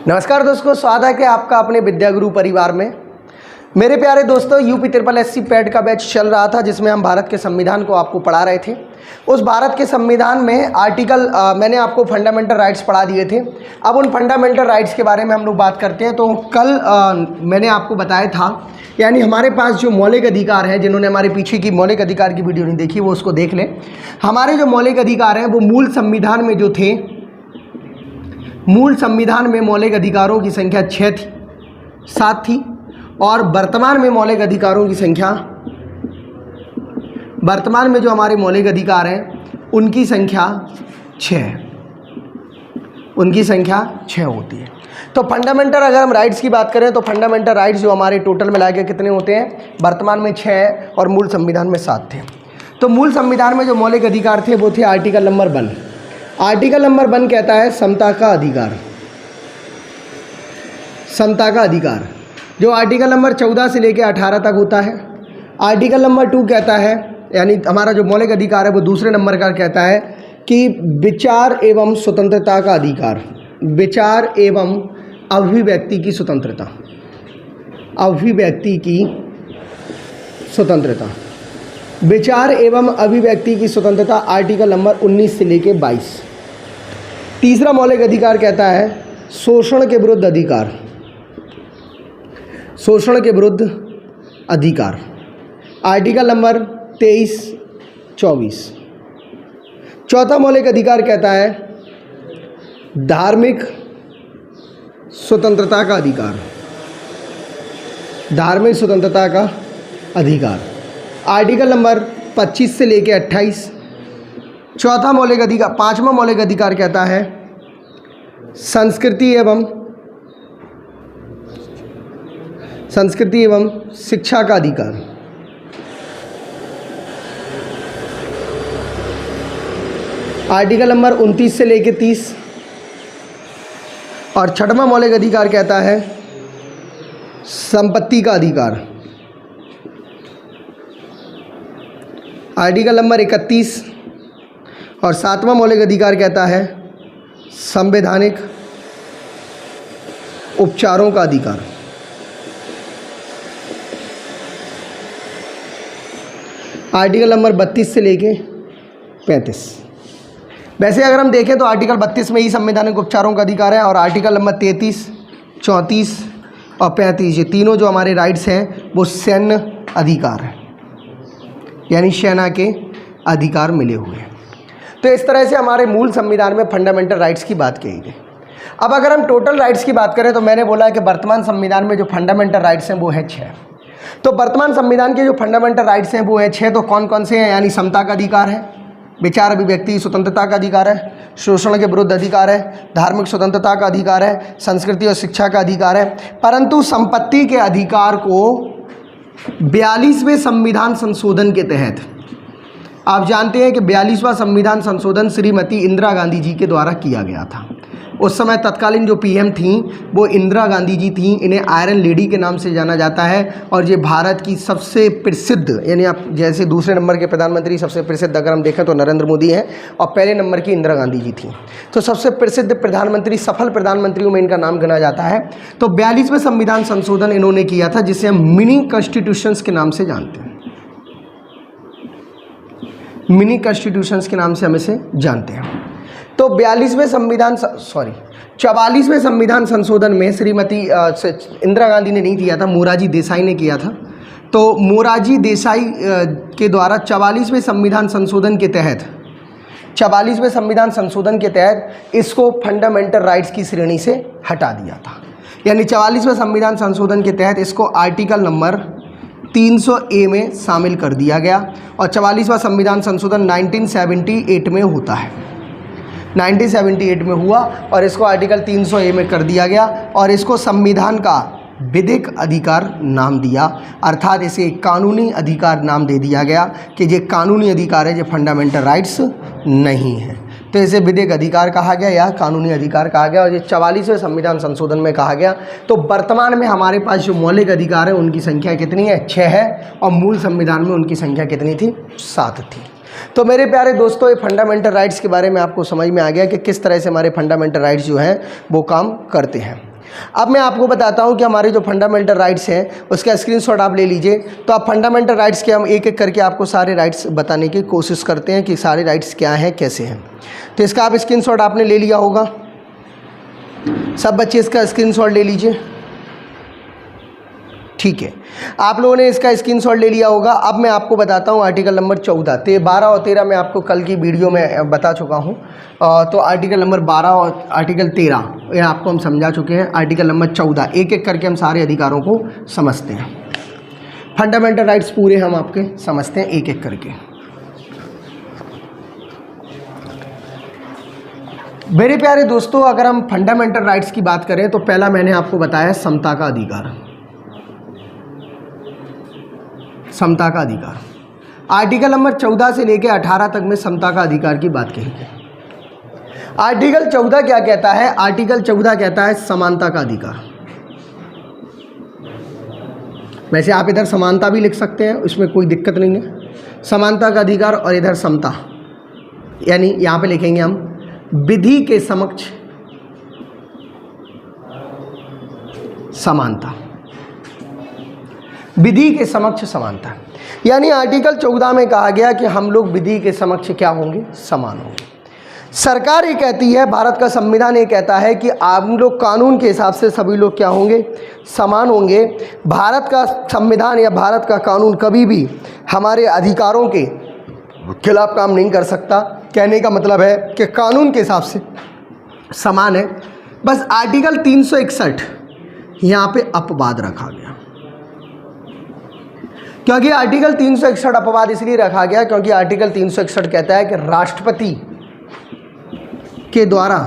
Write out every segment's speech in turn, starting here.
नमस्कार दोस्तों, स्वागत है कि आपका अपने विद्यागुरु परिवार में। मेरे प्यारे दोस्तों, यूपी SSC पैड का बैच चल रहा था जिसमें हम भारत के संविधान को आपको पढ़ा रहे थे। उस भारत के संविधान में आर्टिकल मैंने आपको फंडामेंटल राइट्स पढ़ा दिए थे। अब उन फंडामेंटल राइट्स के बारे में हम लोग बात करते हैं। तो कल मैंने आपको बताया था, यानी हमारे पास जो मौलिक अधिकार हैं, जिन्होंने हमारे पीछे की मौलिक अधिकार की वीडियो नहीं देखी वो उसको देख लें। हमारे जो मौलिक अधिकार हैं वो मूल संविधान में जो थे, मूल संविधान में मौलिक अधिकारों की संख्या 6 थी, 7 थी, और वर्तमान में मौलिक अधिकारों की संख्या, वर्तमान में जो हमारे मौलिक अधिकार हैं उनकी संख्या 6 है, उनकी संख्या 6 होती है। तो फंडामेंटल अगर हम राइट्स की बात करें तो फंडामेंटल राइट्स जो हमारे टोटल मिला के कितने होते हैं, वर्तमान में 6 है और मूल संविधान में 7 थे। तो मूल संविधान में जो मौलिक अधिकार थे वो थे आर्टिकल नंबर 1। आर्टिकल नंबर 1 कहता है समता का अधिकार, समता का अधिकार, जो आर्टिकल नंबर 14 से लेकर 18 तक होता है। आर्टिकल नंबर 2 कहता है, यानी हमारा जो मौलिक अधिकार है वो दूसरे नंबर का कहता है कि विचार एवं स्वतंत्रता का अधिकार, विचार एवं अभिव्यक्ति की स्वतंत्रता, अभिव्यक्ति की स्वतंत्रता, विचार एवं अभिव्यक्ति की स्वतंत्रता आर्टिकल नंबर 19 से लेकर 22। तीसरा मौलिक अधिकार कहता है शोषण के विरुद्ध अधिकार, शोषण के विरुद्ध अधिकार, आर्टिकल नंबर 23, 24। चौथा मौलिक अधिकार कहता है धार्मिक स्वतंत्रता का अधिकार, धार्मिक स्वतंत्रता का अधिकार, आर्टिकल नंबर 25 से लेकर 28। चौथा मौलिक अधिकार, पांचवा मौलिक अधिकार कहता है संस्कृति एवं शिक्षा का अधिकार, आर्टिकल नंबर 29 से लेकर 30। और छठवां मौलिक अधिकार कहता है संपत्ति का अधिकार, आर्टिकल नंबर 31। और सातवां मौलिक अधिकार कहता है संवैधानिक उपचारों का अधिकार। आर्टिकल नंबर 32 से लेके 35। वैसे अगर हम देखें तो आर्टिकल 32 में ही संवैधानिक उपचारों का अधिकार है, और आर्टिकल नंबर 33, 34 और 35, ये तीनों जो हमारे राइट्स हैं वो सैन्य अधिकार है, यानी सेना के अधिकार मिले हुए हैं। तो इस तरह से हमारे मूल संविधान में फंडामेंटल राइट्स की बात की गई। अब अगर हम टोटल राइट्स की बात करें तो मैंने बोला है कि वर्तमान संविधान में जो फंडामेंटल राइट्स हैं वो है 6। तो वर्तमान संविधान के जो फंडामेंटल राइट्स हैं वो है 6। तो कौन कौन से हैं, यानी समता का अधिकार है, विचार अभिव्यक्ति स्वतंत्रता का अधिकार है, शोषण के विरुद्ध अधिकार है, धार्मिक स्वतंत्रता का अधिकार है, संस्कृति और शिक्षा का अधिकार है। परंतु संपत्ति के अधिकार को 42वें संविधान संशोधन के तहत, आप जानते हैं कि 42वां संविधान संशोधन श्रीमती इंदिरा गांधी जी के द्वारा किया गया था। उस समय तत्कालीन जो PM थी वो इंदिरा गांधी जी थी। इन्हें आयरन लेडी के नाम से जाना जाता है, और ये भारत की सबसे प्रसिद्ध, यानी आप जैसे दूसरे नंबर के प्रधानमंत्री सबसे प्रसिद्ध अगर हम देखें तो नरेंद्र मोदी हैं, और पहले नंबर की इंदिरा गांधी जी थी। तो सबसे प्रसिद्ध प्रधानमंत्री, सफल प्रधानमंत्रियों में इनका नाम गिना जाता है। तो 42वें संविधान संशोधन इन्होंने किया था, जिसे हम मिनी कॉन्स्टिट्यूशंस के नाम से जानते हैं, मिनी कॉन्स्टिट्यूशंस के नाम से हम इसे जानते हैं। तो 44वें संविधान संशोधन में श्रीमती इंदिरा गांधी ने नहीं किया था, मोरारजी देसाई ने किया था। तो मोरारजी देसाई के द्वारा 44वें संविधान संशोधन के तहत, 44वें संविधान संशोधन के तहत इसको फंडामेंटल राइट्स की श्रेणी से हटा दिया था। यानी 44वें संविधान संशोधन के तहत इसको आर्टिकल नंबर 300A में शामिल कर दिया गया, और 44वां संविधान संशोधन 1978 में होता है, 1978 में हुआ, और इसको आर्टिकल 300A में कर दिया गया, और इसको संविधान का विधिक अधिकार नाम दिया, अर्थात इसे कानूनी अधिकार नाम दे दिया गया कि ये कानूनी अधिकार है, ये फंडामेंटल राइट्स नहीं है। तो इसे विधिक अधिकार कहा गया या कानूनी अधिकार कहा गया, और ये 44वें संविधान संशोधन में कहा गया। तो वर्तमान में हमारे पास जो मौलिक अधिकार है उनकी संख्या कितनी है, 6 है, और मूल संविधान में उनकी संख्या कितनी थी, 7 थी। तो मेरे प्यारे दोस्तों, ये फंडामेंटल राइट्स के बारे में आपको समझ में आ गया कि किस तरह से हमारे फंडामेंटल राइट्स जो हैं वो काम करते हैं। अब मैं आपको बताता हूं कि हमारे जो फंडामेंटल राइट्स हैं उसका स्क्रीनशॉट आप ले लीजिए। तो आप फंडामेंटल राइट्स के हम एक एक करके आपको सारे राइट्स बताने की कोशिश करते हैं कि सारे राइट्स क्या हैं, कैसे हैं। तो इसका आप स्क्रीनशॉट आपने ले लिया होगा, सब बच्चे इसका स्क्रीनशॉट ले लीजिए। ठीक है, आप लोगों ने इसका स्क्रीनशॉट ले लिया होगा। अब मैं आपको बताता हूँ आर्टिकल नंबर 14, 12 और 13 मैं आपको कल की वीडियो में बता चुका हूँ। तो आर्टिकल नंबर 12 और आर्टिकल 13 ये आपको हम समझा चुके हैं। आर्टिकल नंबर 14 एक एक करके हम सारे अधिकारों को समझते हैं। फंडामेंटल राइट्स पूरे हम आपके समझते हैं एक एक करके। मेरे प्यारे दोस्तों, अगर हम फंडामेंटल राइट्स की बात करें तो पहला मैंने आपको बताया समता का अधिकार। समता का अधिकार आर्टिकल नंबर 14 से लेकर 18 तक में समता का अधिकार की बात कही है। आर्टिकल 14 क्या कहता है? आर्टिकल 14 कहता है समानता का अधिकार। वैसे आप इधर समानता भी लिख सकते हैं, उसमें कोई दिक्कत नहीं है। समानता का अधिकार और इधर समता, यानी यहाँ पे लिखेंगे हम विधि के समक्ष समानता। विधि के समक्ष समानता, यानी आर्टिकल 14 में कहा गया कि हम लोग विधि के समक्ष क्या होंगे? समान होंगे। सरकार ये कहती है, भारत का संविधान ये कहता है कि हम लोग कानून के हिसाब से सभी लोग क्या होंगे? समान होंगे। भारत का संविधान या भारत का कानून कभी भी हमारे अधिकारों के खिलाफ काम नहीं कर सकता। कहने का मतलब है कि कानून के हिसाब से समान है। बस आर्टिकल 361 यहाँ पे अपवाद रखा गया, क्योंकि आर्टिकल 361 अपवाद इसलिए रखा गया क्योंकि आर्टिकल 361 कहता है कि राष्ट्रपति के द्वारा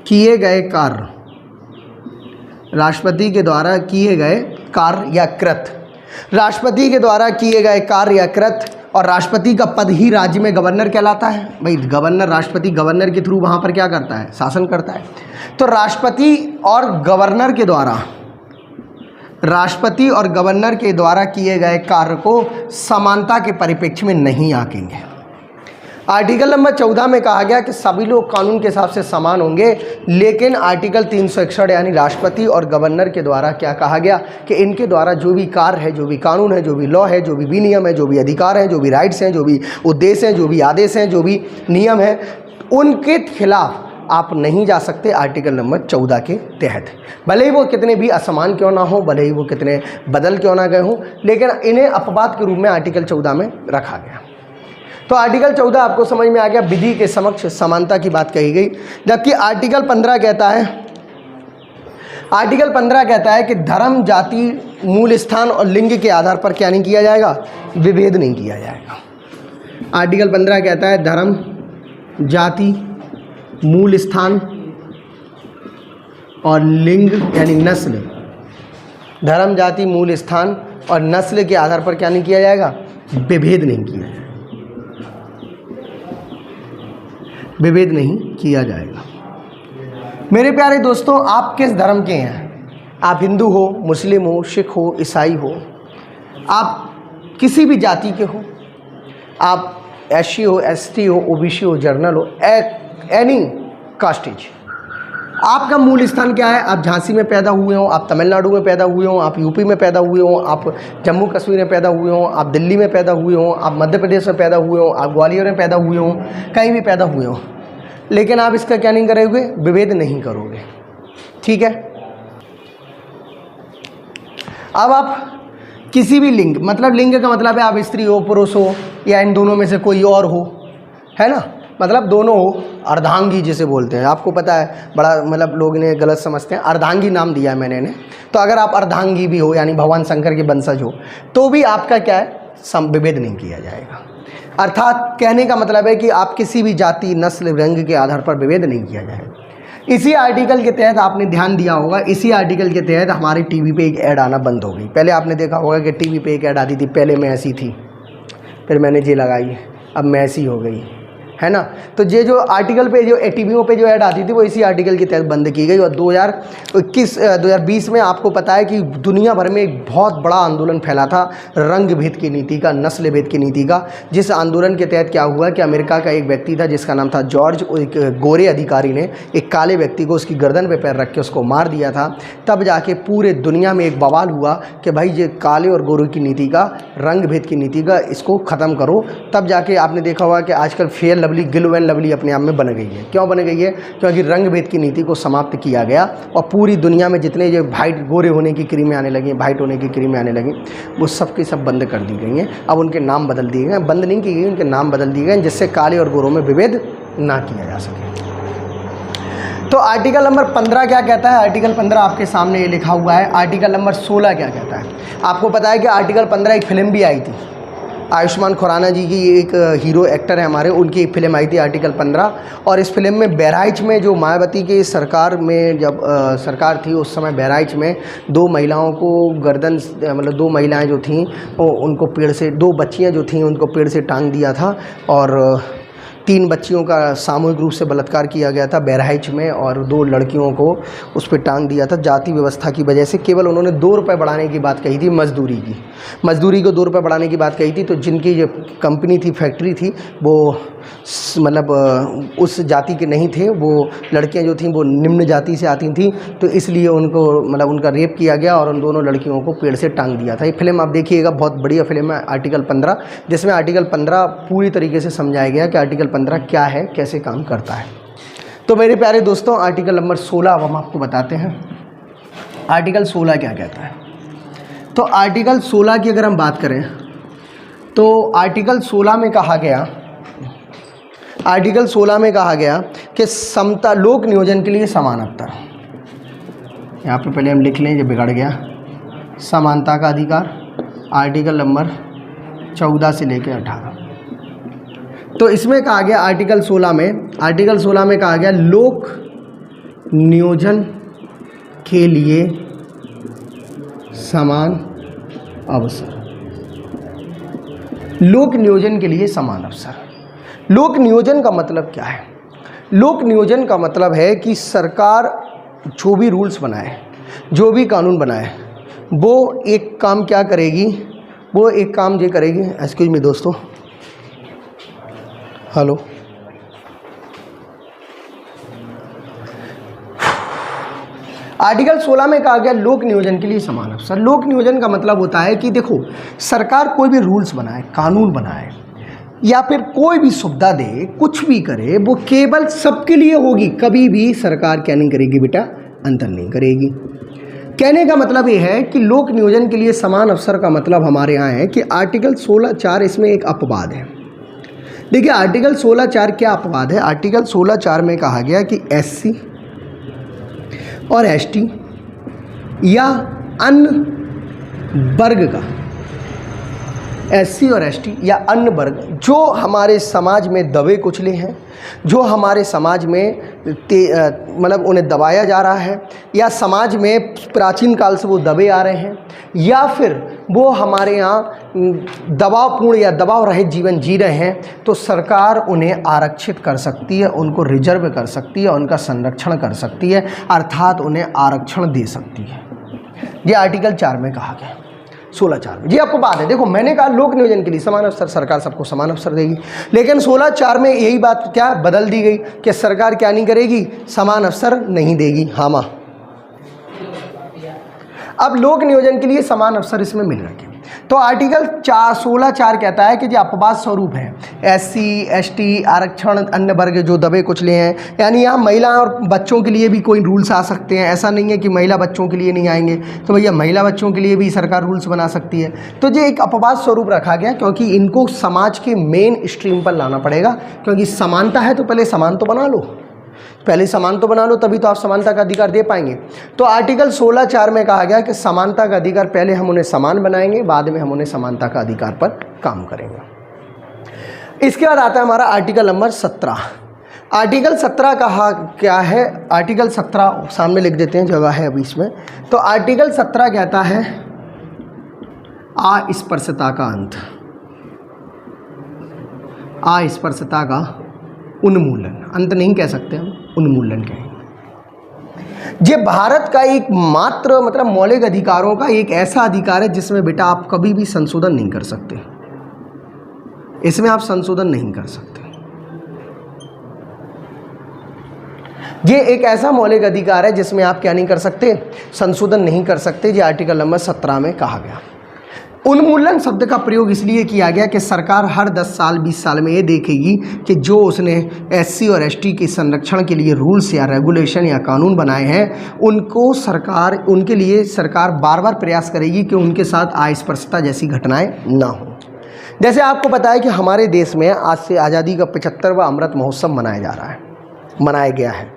किए गए कार्य, राष्ट्रपति के द्वारा किए गए कार्य या कृत, राष्ट्रपति के द्वारा किए गए कार्य या कृत, और राष्ट्रपति का पद ही राज्य में गवर्नर कहलाता है। भाई गवर्नर, राष्ट्रपति गवर्नर के थ्रू वहाँ पर क्या करता है? शासन करता है। तो राष्ट्रपति और गवर्नर के द्वारा किए गए कार्य को समानता के परिप्रेक्ष्य में नहीं आंकेंगे। आर्टिकल नंबर 14 में कहा गया कि सभी लोग कानून के हिसाब से समान होंगे, लेकिन आर्टिकल 361 यानी राष्ट्रपति और गवर्नर के द्वारा क्या कहा गया कि इनके द्वारा जो भी कार्य है, जो भी कानून है, जो भी लॉ है, जो भी विनियम है, जो भी अधिकार हैं, जो भी राइट्स हैं, जो भी उद्देश्य हैं, जो भी आदेश हैं, जो भी नियम है, उनके खिलाफ आप नहीं जा सकते आर्टिकल नंबर 14 के तहत। भले ही वो कितने भी असमान क्यों ना हो, भले ही वो कितने बदल क्यों ना गए हों, लेकिन इन्हें अपवाद के रूप में आर्टिकल 14 में रखा गया। तो आर्टिकल 14 आपको समझ में आ गया, विधि के समक्ष समानता की बात कही गई। जबकि आर्टिकल 15 कहता है कि धर्म, जाति, मूल स्थान और लिंग के आधार पर क्या नहीं किया जाएगा? विभेद नहीं किया जाएगा। आर्टिकल 15 कहता है धर्म, जाति, मूल स्थान और लिंग यानी नस्ल, धर्म, जाति, मूल स्थान और नस्ल के आधार पर क्या नहीं किया जाएगा? विभेद नहीं किया जाएगा। विभेद नहीं किया जाएगा। मेरे प्यारे दोस्तों, आप किस धर्म के हैं? आप हिंदू हो, मुस्लिम हो, सिख हो, ईसाई हो, आप किसी भी जाति के हो, आप SC हो, ST हो, OBC हो, जर्नल हो, एनी कास्टेज, आपका मूल स्थान क्या है? आप झांसी में पैदा हुए हो, आप तमिलनाडु में पैदा हुए हो, आप यूपी में पैदा हुए हो, आप जम्मू कश्मीर में पैदा हुए हो, आप दिल्ली में पैदा हुए हो, आप मध्य प्रदेश में पैदा हुए हो, आप ग्वालियर में पैदा हुए हो, कहीं भी पैदा हुए हो, लेकिन आप इसका क्या नहीं करोगे? विभेद नहीं करोगे। ठीक है। अब आप किसी भी लिंग, मतलब लिंग का मतलब है आप स्त्री हो, पुरुष हो, या इन दोनों में से कोई और हो, है ना, मतलब दोनों हो, अर्धांगी जिसे बोलते हैं। आपको पता है, बड़ा मतलब लोग इन्हें गलत समझते हैं, अर्धांगी नाम दिया है मैंने इन्हें। तो अगर आप अर्धांगी भी हो यानी भगवान शंकर के वंशज हो, तो भी आपका क्या है? विभेद नहीं किया जाएगा। अर्थात कहने का मतलब है कि आप किसी भी जाति, नस्ल, रंग के आधार पर विभेद नहीं किया जाएगा। इसी आर्टिकल के तहत आपने ध्यान दिया होगा, इसी आर्टिकल के तहत हमारे टीवी पे एक ऐड आना बंद हो गई। पहले आपने देखा होगा कि टीवी पे एक ऐड आती थी, पहले मैं ऐसी थी, फिर मैंने ये लगाई, अब मैं ऐसी हो गई, है ना। तो ये जो आर्टिकल पे जो टीवीओ पे जो ऐड आती थी वो इसी आर्टिकल के तहत बंद की गई। और 2020 में आपको पता है कि दुनिया भर में एक बहुत बड़ा आंदोलन फैला था रंग भेद की नीति का, नस्ल भेद की नीति का, जिस आंदोलन के तहत क्या हुआ कि अमेरिका का एक व्यक्ति था जिसका नाम था जॉर्ज, एक गोरे अधिकारी ने एक काले व्यक्ति को उसकी गर्दन पे पैर रख के उसको मार दिया था। तब जाके पूरे दुनिया में एक बवाल हुआ कि भाई ये काले और गोरे की नीति का, रंग भेद की नीति का, इसको ख़त्म करो। तब जाके आपने देखा होगा कि आजकल fair lovely, Gill and lovely अपने आप में बन गई है। क्यों बन गई है? क्योंकि रंग भेद की नीति को समाप्त किया गया और पूरी दुनिया में जितने जो वाइट, गोरे होने की क्रीमें आने लगी, वाइट होने की क्रीमें आने लगी, वो सब की सब बंद कर दी गई हैं। अब उनके नाम बदल दिए गए, बंद नहीं की गई, उनके नाम बदल दिए गए जिससे काले और गोरों में विभेद ना किया जा सके। तो आर्टिकल नंबर 15 क्या कहता है? आर्टिकल 15 आपके सामने ये लिखा हुआ है। आर्टिकल नंबर 16 क्या कहता है? आपको पता है कि आर्टिकल 15 एक फिल्म भी आई थी, आयुष्मान खुराना जी की, एक हीरो एक्टर है हमारे, उनकी एक फ़िल्म आई थी आर्टिकल 15। और इस फिल्म में बहराइच में जो मायावती की सरकार में जब सरकार थी उस समय बहराइच में 2 महिलाओं को गर्दन, मतलब 2 महिलाएं जो थीं वो उनको पेड़ से, 2 बच्चियां जो थीं उनको पेड़ से टांग दिया था और 3 बच्चियों का सामूहिक रूप से बलात्कार किया गया था बहराइच में और 2 लड़कियों को उस पर टांग दिया था जाति व्यवस्था की वजह से। केवल उन्होंने 2 रुपये बढ़ाने की बात कही थी, मजदूरी को 2 रुपये बढ़ाने की बात कही थी। तो जिनकी जो कंपनी थी, फैक्ट्री थी, वो मतलब उस जाति के नहीं थे, वो लड़कियां जो थीं वो निम्न जाति से आती थीं, तो इसलिए उनको मतलब उनका रेप किया गया और उन दोनों लड़कियों को पेड़ से टांग दिया था। ये फिल्म आप देखिएगा, बहुत बढ़िया फिल्म है आर्टिकल 15, जिसमें आर्टिकल 15 पूरी तरीके से समझाया गया कि आर्टिकल 15 क्या है, कैसे काम करता है। तो मेरे प्यारे दोस्तों, आर्टिकल नंबर 16 अब हम आपको बताते हैं। आर्टिकल 16 क्या कहता है? तो आर्टिकल 16 की अगर हम बात करें तो आर्टिकल 16 में कहा गया, आर्टिकल 16 में कहा गया कि समता, लोक नियोजन के लिए समान अवसर। यहाँ पे पहले हम लिख लें, जब बिगड़ गया, समानता का अधिकार, आर्टिकल नंबर 14 से लेकर 18। तो इसमें कहा गया आर्टिकल 16 में कहा गया लोक नियोजन के लिए समान अवसर। लोक नियोजन के लिए समान अवसर। लोक नियोजन का मतलब क्या है? लोक नियोजन का मतलब है कि सरकार जो भी रूल्स बनाए, जो भी कानून बनाए, वो एक काम क्या करेगी, वो एक काम ये करेगी। एक्सक्यूज मी दोस्तों, हेलो, आर्टिकल 16 में कहा गया लोक नियोजन के लिए समान अवसर। लोक नियोजन का मतलब होता है कि देखो, सरकार कोई भी रूल्स बनाए, कानून बनाए या फिर कोई भी सुविधा दे, कुछ भी करे, वो केवल सबके लिए होगी। कभी भी सरकार क्या नहीं करेगी बेटा, अंतर नहीं करेगी। कहने का मतलब ये है कि लोक नियोजन के लिए समान अवसर का मतलब हमारे यहाँ है कि आर्टिकल 16(4) इसमें एक अपवाद है। देखिए आर्टिकल 16(4) क्या अपवाद है? आर्टिकल 16(4) में कहा गया कि SC और ST या अन्य वर्ग का, SC और ST या अन्य वर्ग जो हमारे समाज में दबे कुचले हैं, जो हमारे समाज में मतलब उन्हें दबाया जा रहा है, या समाज में प्राचीन काल से वो दबे आ रहे हैं, या फिर वो हमारे यहाँ दबावपूर्ण या दबाव रहित जीवन जी रहे हैं, तो सरकार उन्हें आरक्षित कर सकती है, उनको रिजर्व कर सकती है, उनका संरक्षण कर सकती है, अर्थात उन्हें आरक्षण दे सकती है। ये आर्टिकल 4 में कहा गया, 16(4) में। ये आपको बात है, देखो मैंने कहा लोक नियोजन के लिए समान अवसर, सरकार सबको समान अवसर देगी, लेकिन 16(4) में यही बात क्या बदल दी गई कि सरकार क्या नहीं करेगी, समान अवसर नहीं देगी। हाँ माँ, अब लोक नियोजन के लिए समान अवसर इसमें मिल रखे। तो आर्टिकल 16(4) कहता है कि जो अपवाद स्वरूप है, SC ST आरक्षण, अन्य वर्ग जो दबे कुचले हैं, यानी यहाँ महिला और बच्चों के लिए भी कोई रूल्स आ सकते हैं। ऐसा नहीं है कि महिला बच्चों के लिए नहीं आएंगे, तो भैया महिला बच्चों के लिए भी सरकार रूल्स बना सकती है। तो ये एक अपवाद स्वरूप रखा गया, क्योंकि इनको समाज के मेन स्ट्रीम पर लाना पड़ेगा, क्योंकि समानता है तो पहले समान तो बना लो, पहले समान तो बना लो, तभी तो आप समानता का अधिकार दे पाएंगे। तो आर्टिकल 16(4) में कहा गया कि समानता का अधिकार, पहले हम उन्हें समान बनाएंगे, बाद में हम उन्हें समानता का अधिकार पर काम करेंगे। इसके बाद आता है हमारा आर्टिकल नंबर 17। आर्टिकल 17 कहा क्या है? आर्टिकल 17 सामने लिख देते हैं, जगह है अभी इसमें। तो आर्टिकल 17 कहता है अस्पृश्यता का अंत। अस्पृश्यता का उन्मूलन, अंत नहीं कह सकते हम, उन्मूलन कहेंगे। ये भारत का एक मात्र मतलब मौलिक अधिकारों का एक ऐसा अधिकार है जिसमें बेटा आप कभी भी संशोधन नहीं कर सकते, इसमें आप संशोधन नहीं कर सकते। ये एक ऐसा मौलिक अधिकार है जिसमें आप क्या नहीं कर सकते, संशोधन नहीं कर सकते। ये आर्टिकल नंबर 17 में कहा गया। उन्मूलन शब्द का प्रयोग इसलिए किया गया कि सरकार हर 10 साल 20 साल में ये देखेगी कि जो उसने SC और ST के संरक्षण के लिए रूल्स या रेगुलेशन या कानून बनाए हैं उनके लिए सरकार बार बार प्रयास करेगी कि उनके साथ अस्पृश्यता जैसी घटनाएं ना हो। जैसे आपको पता है कि हमारे देश में आज से आज़ादी का 75वां अमृत महोत्सव मनाया गया है।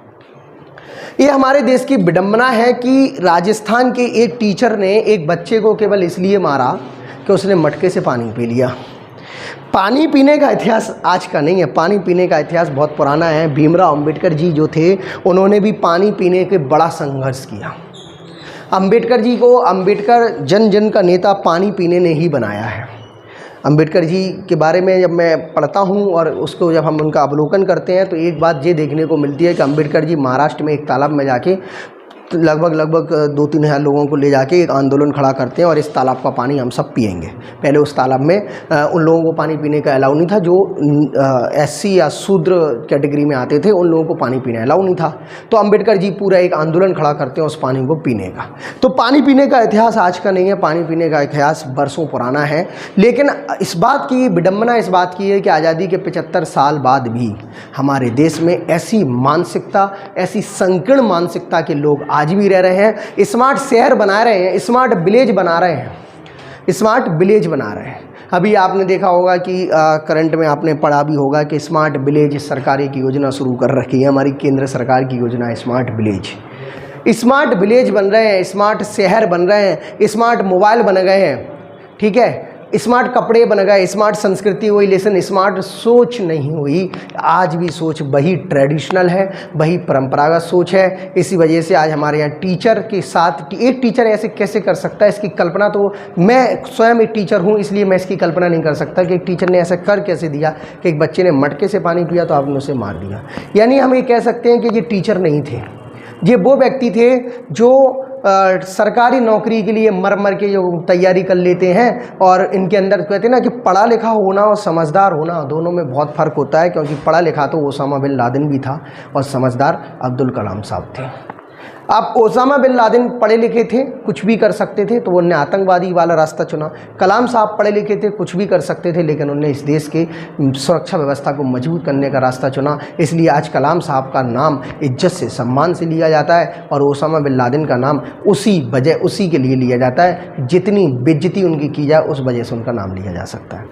ये हमारे देश की विडंबना है कि राजस्थान के एक टीचर ने एक बच्चे को केवल इसलिए मारा कि उसने मटके से पानी पी लिया। पानी पीने का इतिहास आज का नहीं है, पानी पीने का इतिहास बहुत पुराना है। भीमराव अंबेडकर जी जो थे उन्होंने भी पानी पीने के बड़ा संघर्ष किया। अंबेडकर जी को अंबेडकर जन जन का नेता पानी पीने ने ही बनाया है। अंबेडकर जी के बारे में जब मैं पढ़ता हूँ और उसको जब हम उनका अवलोकन करते हैं तो एक बात ये देखने को मिलती है कि अंबेडकर जी महाराष्ट्र में एक तालाब में जाके लगभग 2-3 हज़ार लोगों को ले जाके एक आंदोलन खड़ा करते हैं और इस तालाब का पानी हम सब पिएंगे। पहले उस तालाब में उन लोगों को पानी पीने का अलाउ नहीं था जो SC या शूद्र कैटेगरी में आते थे, उन लोगों को पानी पीना अलाउ नहीं था। तो अंबेडकर जी पूरा एक आंदोलन खड़ा करते हैं उस पानी को पीने का। तो पानी पीने का इतिहास आज का नहीं है, पानी पीने का इतिहास बरसों पुराना है। लेकिन इस बात की विडंबना इस बात की है कि आज़ादी के 75 साल बाद भी हमारे देश में ऐसी मानसिकता, ऐसी संकीर्ण मानसिकता के लोग आज भी रह रहे हैं। स्मार्ट शहर बना रहे हैं, स्मार्ट विलेज बना रहे हैं, स्मार्ट विलेज बना रहे हैं। अभी आपने देखा होगा कि करंट में आपने पढ़ा भी होगा कि स्मार्ट विलेज सरकारी की योजना शुरू कर रखी है, हमारी केंद्र सरकार की योजना है स्मार्ट विलेज। स्मार्ट विलेज बन रहे हैं, स्मार्ट शहर बन रहे हैं, स्मार्ट मोबाइल बन गए हैं, ठीक है, स्मार्ट कपड़े बन गए, स्मार्ट संस्कृति हुई, लेकिन स्मार्ट सोच नहीं हुई। आज भी सोच वही ट्रेडिशनल है, वही परंपरागत सोच है। इसी वजह से आज हमारे यहाँ टीचर के साथ एक टीचर ऐसे कैसे कर सकता है, इसकी कल्पना तो मैं स्वयं एक टीचर हूँ इसलिए मैं इसकी कल्पना नहीं कर सकता कि एक टीचर ने ऐसा कर कैसे दिया कि एक बच्चे ने मटके से पानी पिया तो आपने उसे मार दिया। यानी हम ये कह सकते हैं कि ये टीचर नहीं थे, ये वो व्यक्ति थे जो सरकारी नौकरी के लिए मर के जो तैयारी कर लेते हैं। और इनके अंदर कहते हैं ना कि पढ़ा लिखा होना और समझदार होना दोनों में बहुत फ़र्क होता है, क्योंकि पढ़ा लिखा तो ओसामा बिन लादेन भी था और समझदार अब्दुल कलाम साहब थे। अब ओसामा बिन लादेन पढ़े लिखे थे, कुछ भी कर सकते थे, तो उन्होंने आतंकवादी वाला रास्ता चुना। कलाम साहब पढ़े लिखे थे, कुछ भी कर सकते थे, लेकिन उन्होंने इस देश के सुरक्षा व्यवस्था को मजबूत करने का रास्ता चुना। इसलिए आज कलाम साहब का नाम इज्जत से सम्मान से लिया जाता है और ओसामा बिन लादेन का नाम उसी के लिए लिया जाता है। जितनी बेइज्जती उनकी की जाए उस वजह से उनका नाम लिया जा सकता है।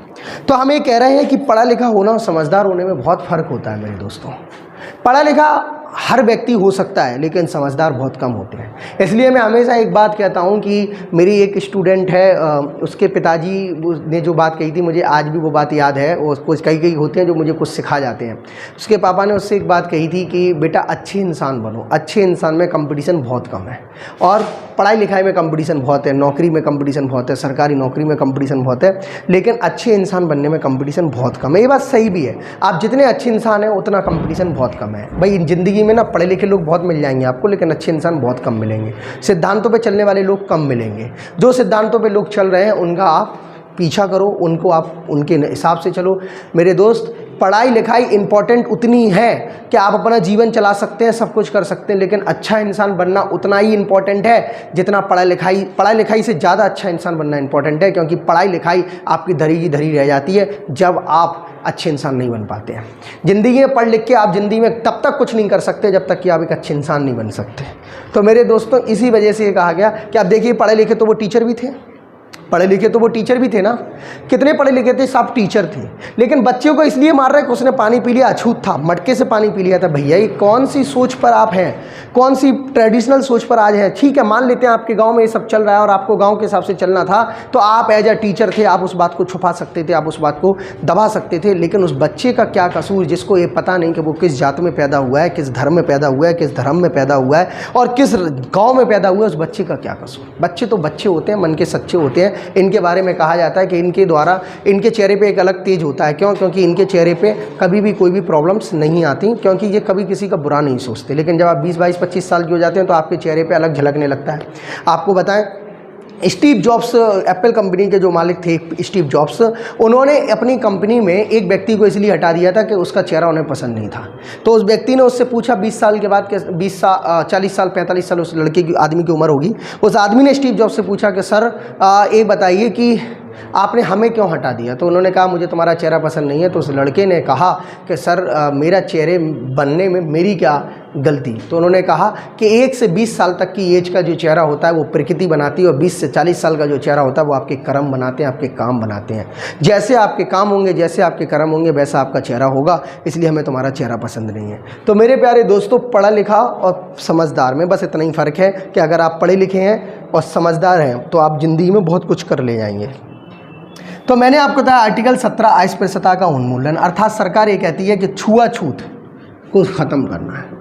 तो हम ये कह रहे हैं कि पढ़ा लिखा होना और समझदार होने में बहुत फ़र्क होता है मेरे दोस्तों। पढ़ा लिखा हर व्यक्ति हो सकता है लेकिन समझदार बहुत कम होते हैं। इसलिए मैं हमेशा एक बात कहता हूँ कि मेरी एक स्टूडेंट है, उसके पिताजी ने जो बात कही थी मुझे आज भी वो बात याद है। वो कुछ कई होते हैं जो मुझे कुछ सिखा जाते हैं। उसके पापा ने उससे एक बात कही थी कि बेटा अच्छे इंसान बनो, अच्छे इंसान में कंपटीशन बहुत कम है और पढ़ाई लिखाई में कंपटीशन बहुत है, नौकरी में कंपटीशन बहुत है, सरकारी नौकरी में कंपटीशन बहुत है, लेकिन अच्छे इंसान बनने में कंपटीशन बहुत कम है। ये बात सही भी है, आप जितने अच्छे इंसान हैं उतना कंपटीशन बहुत कम है। भाई ज़िंदगी में ना पढ़े लिखे लोग बहुत मिल जाएंगे आपको, लेकिन अच्छे इंसान बहुत कम मिलेंगे। सिद्धांतों पे चलने वाले लोग कम मिलेंगे। जो सिद्धांतों पे लोग चल रहे हैं उनका आप पीछा करो, उनको आप उनके हिसाब से चलो। मेरे दोस्त, पढ़ाई लिखाई इंपॉर्टेंट उतनी है कि आप अपना जीवन चला सकते हैं, सब कुछ कर सकते हैं, लेकिन अच्छा इंसान बनना उतना ही इंपॉर्टेंट है जितना पढ़ाई लिखाई से ज़्यादा अच्छा इंसान बनना इंपॉर्टेंट है। क्योंकि पढ़ाई लिखाई आपकी धरी की धरी रह जाती है जब आप अच्छे इंसान नहीं बन पाते हैं। ज़िंदगी में पढ़ लिख के आप ज़िंदगी में तब तक कुछ नहीं कर सकते जब तक कि आप एक अच्छे इंसान नहीं बन सकते। तो मेरे दोस्तों, इसी वजह से ये कहा गया कि आप देखिए पढ़े लिखे तो वो टीचर भी थे, पढ़े लिखे तो वो टीचर भी थे ना। कितने पढ़े लिखे थे? सब टीचर थे, लेकिन बच्चों को इसलिए मार रहे कि उसने पानी पी लिया, अछूत था, मटके से पानी पी लिया था। भैया ये कौन सी सोच पर आप हैं, कौन सी ट्रेडिशनल सोच पर आज हैं? ठीक है, मान लेते हैं आपके गांव में ये सब चल रहा है और आपको गांव के हिसाब से चलना था, तो आप एज अ टीचर थे, आप उस बात को छुपा सकते थे, आप उस बात को दबा सकते थे। लेकिन उस बच्चे का क्या कसूर जिसको ये पता नहीं कि वो किस जात में पैदा हुआ है, किस धर्म में पैदा हुआ है, किस धर्म में पैदा हुआ है और किस गाँव में पैदा हुआ है, उस बच्चे का क्या कसूर? बच्चे तो बच्चे होते हैं, मन के सच्चे होते हैं, इनके बारे में कहा जाता है कि इनके द्वारा इनके चेहरे पे एक अलग तेज होता है। क्यों? क्योंकि इनके चेहरे पे कभी भी कोई भी प्रॉब्लम्स नहीं आती, क्योंकि ये कभी किसी का बुरा नहीं सोचते। लेकिन जब आप 20, 22, 25 साल के हो जाते हैं तो आपके चेहरे पे अलग झलकने लगता है। आपको बताएं, स्टीव जॉब्स, एप्पल कंपनी के जो मालिक थे स्टीव जॉब्स, उन्होंने अपनी कंपनी में एक व्यक्ति को इसलिए हटा दिया था कि उसका चेहरा उन्हें पसंद नहीं था। तो उस व्यक्ति ने उससे पूछा 20 साल के बाद, 40 साल 45 साल उस लड़के की, आदमी की उम्र होगी, उस आदमी ने स्टीव जॉब्स से पूछा कि सर ये बताइए कि आपने हमें क्यों हटा दिया? तो उन्होंने कहा मुझे तुम्हारा चेहरा पसंद नहीं है। तो उस लड़के ने कहा कि सर मेरा चेहरे बनने में मेरी क्या गलती? तो उन्होंने कहा कि 1 से 20 साल तक की एज का जो चेहरा होता है वो प्रकृति बनाती है, और 20 से 40 साल का जो चेहरा होता है वो आपके कर्म बनाते हैं, आपके काम बनाते हैं। जैसे आपके काम होंगे, जैसे आपके कर्म होंगे, वैसा आपका चेहरा होगा, इसलिए हमें तुम्हारा चेहरा पसंद नहीं है। तो मेरे प्यारे दोस्तों, पढ़ा लिखा और समझदार में बस इतना ही फ़र्क है कि अगर आप पढ़े लिखे हैं और समझदार हैं तो आप ज़िंदगी में बहुत कुछ कर ले जाएंगे। तो मैंने आपको बताया आर्टिकल 17 अस्पृश्यता का उन्मूलन, अर्थात सरकार ये कहती है कि छुआछूत को ख़त्म करना है।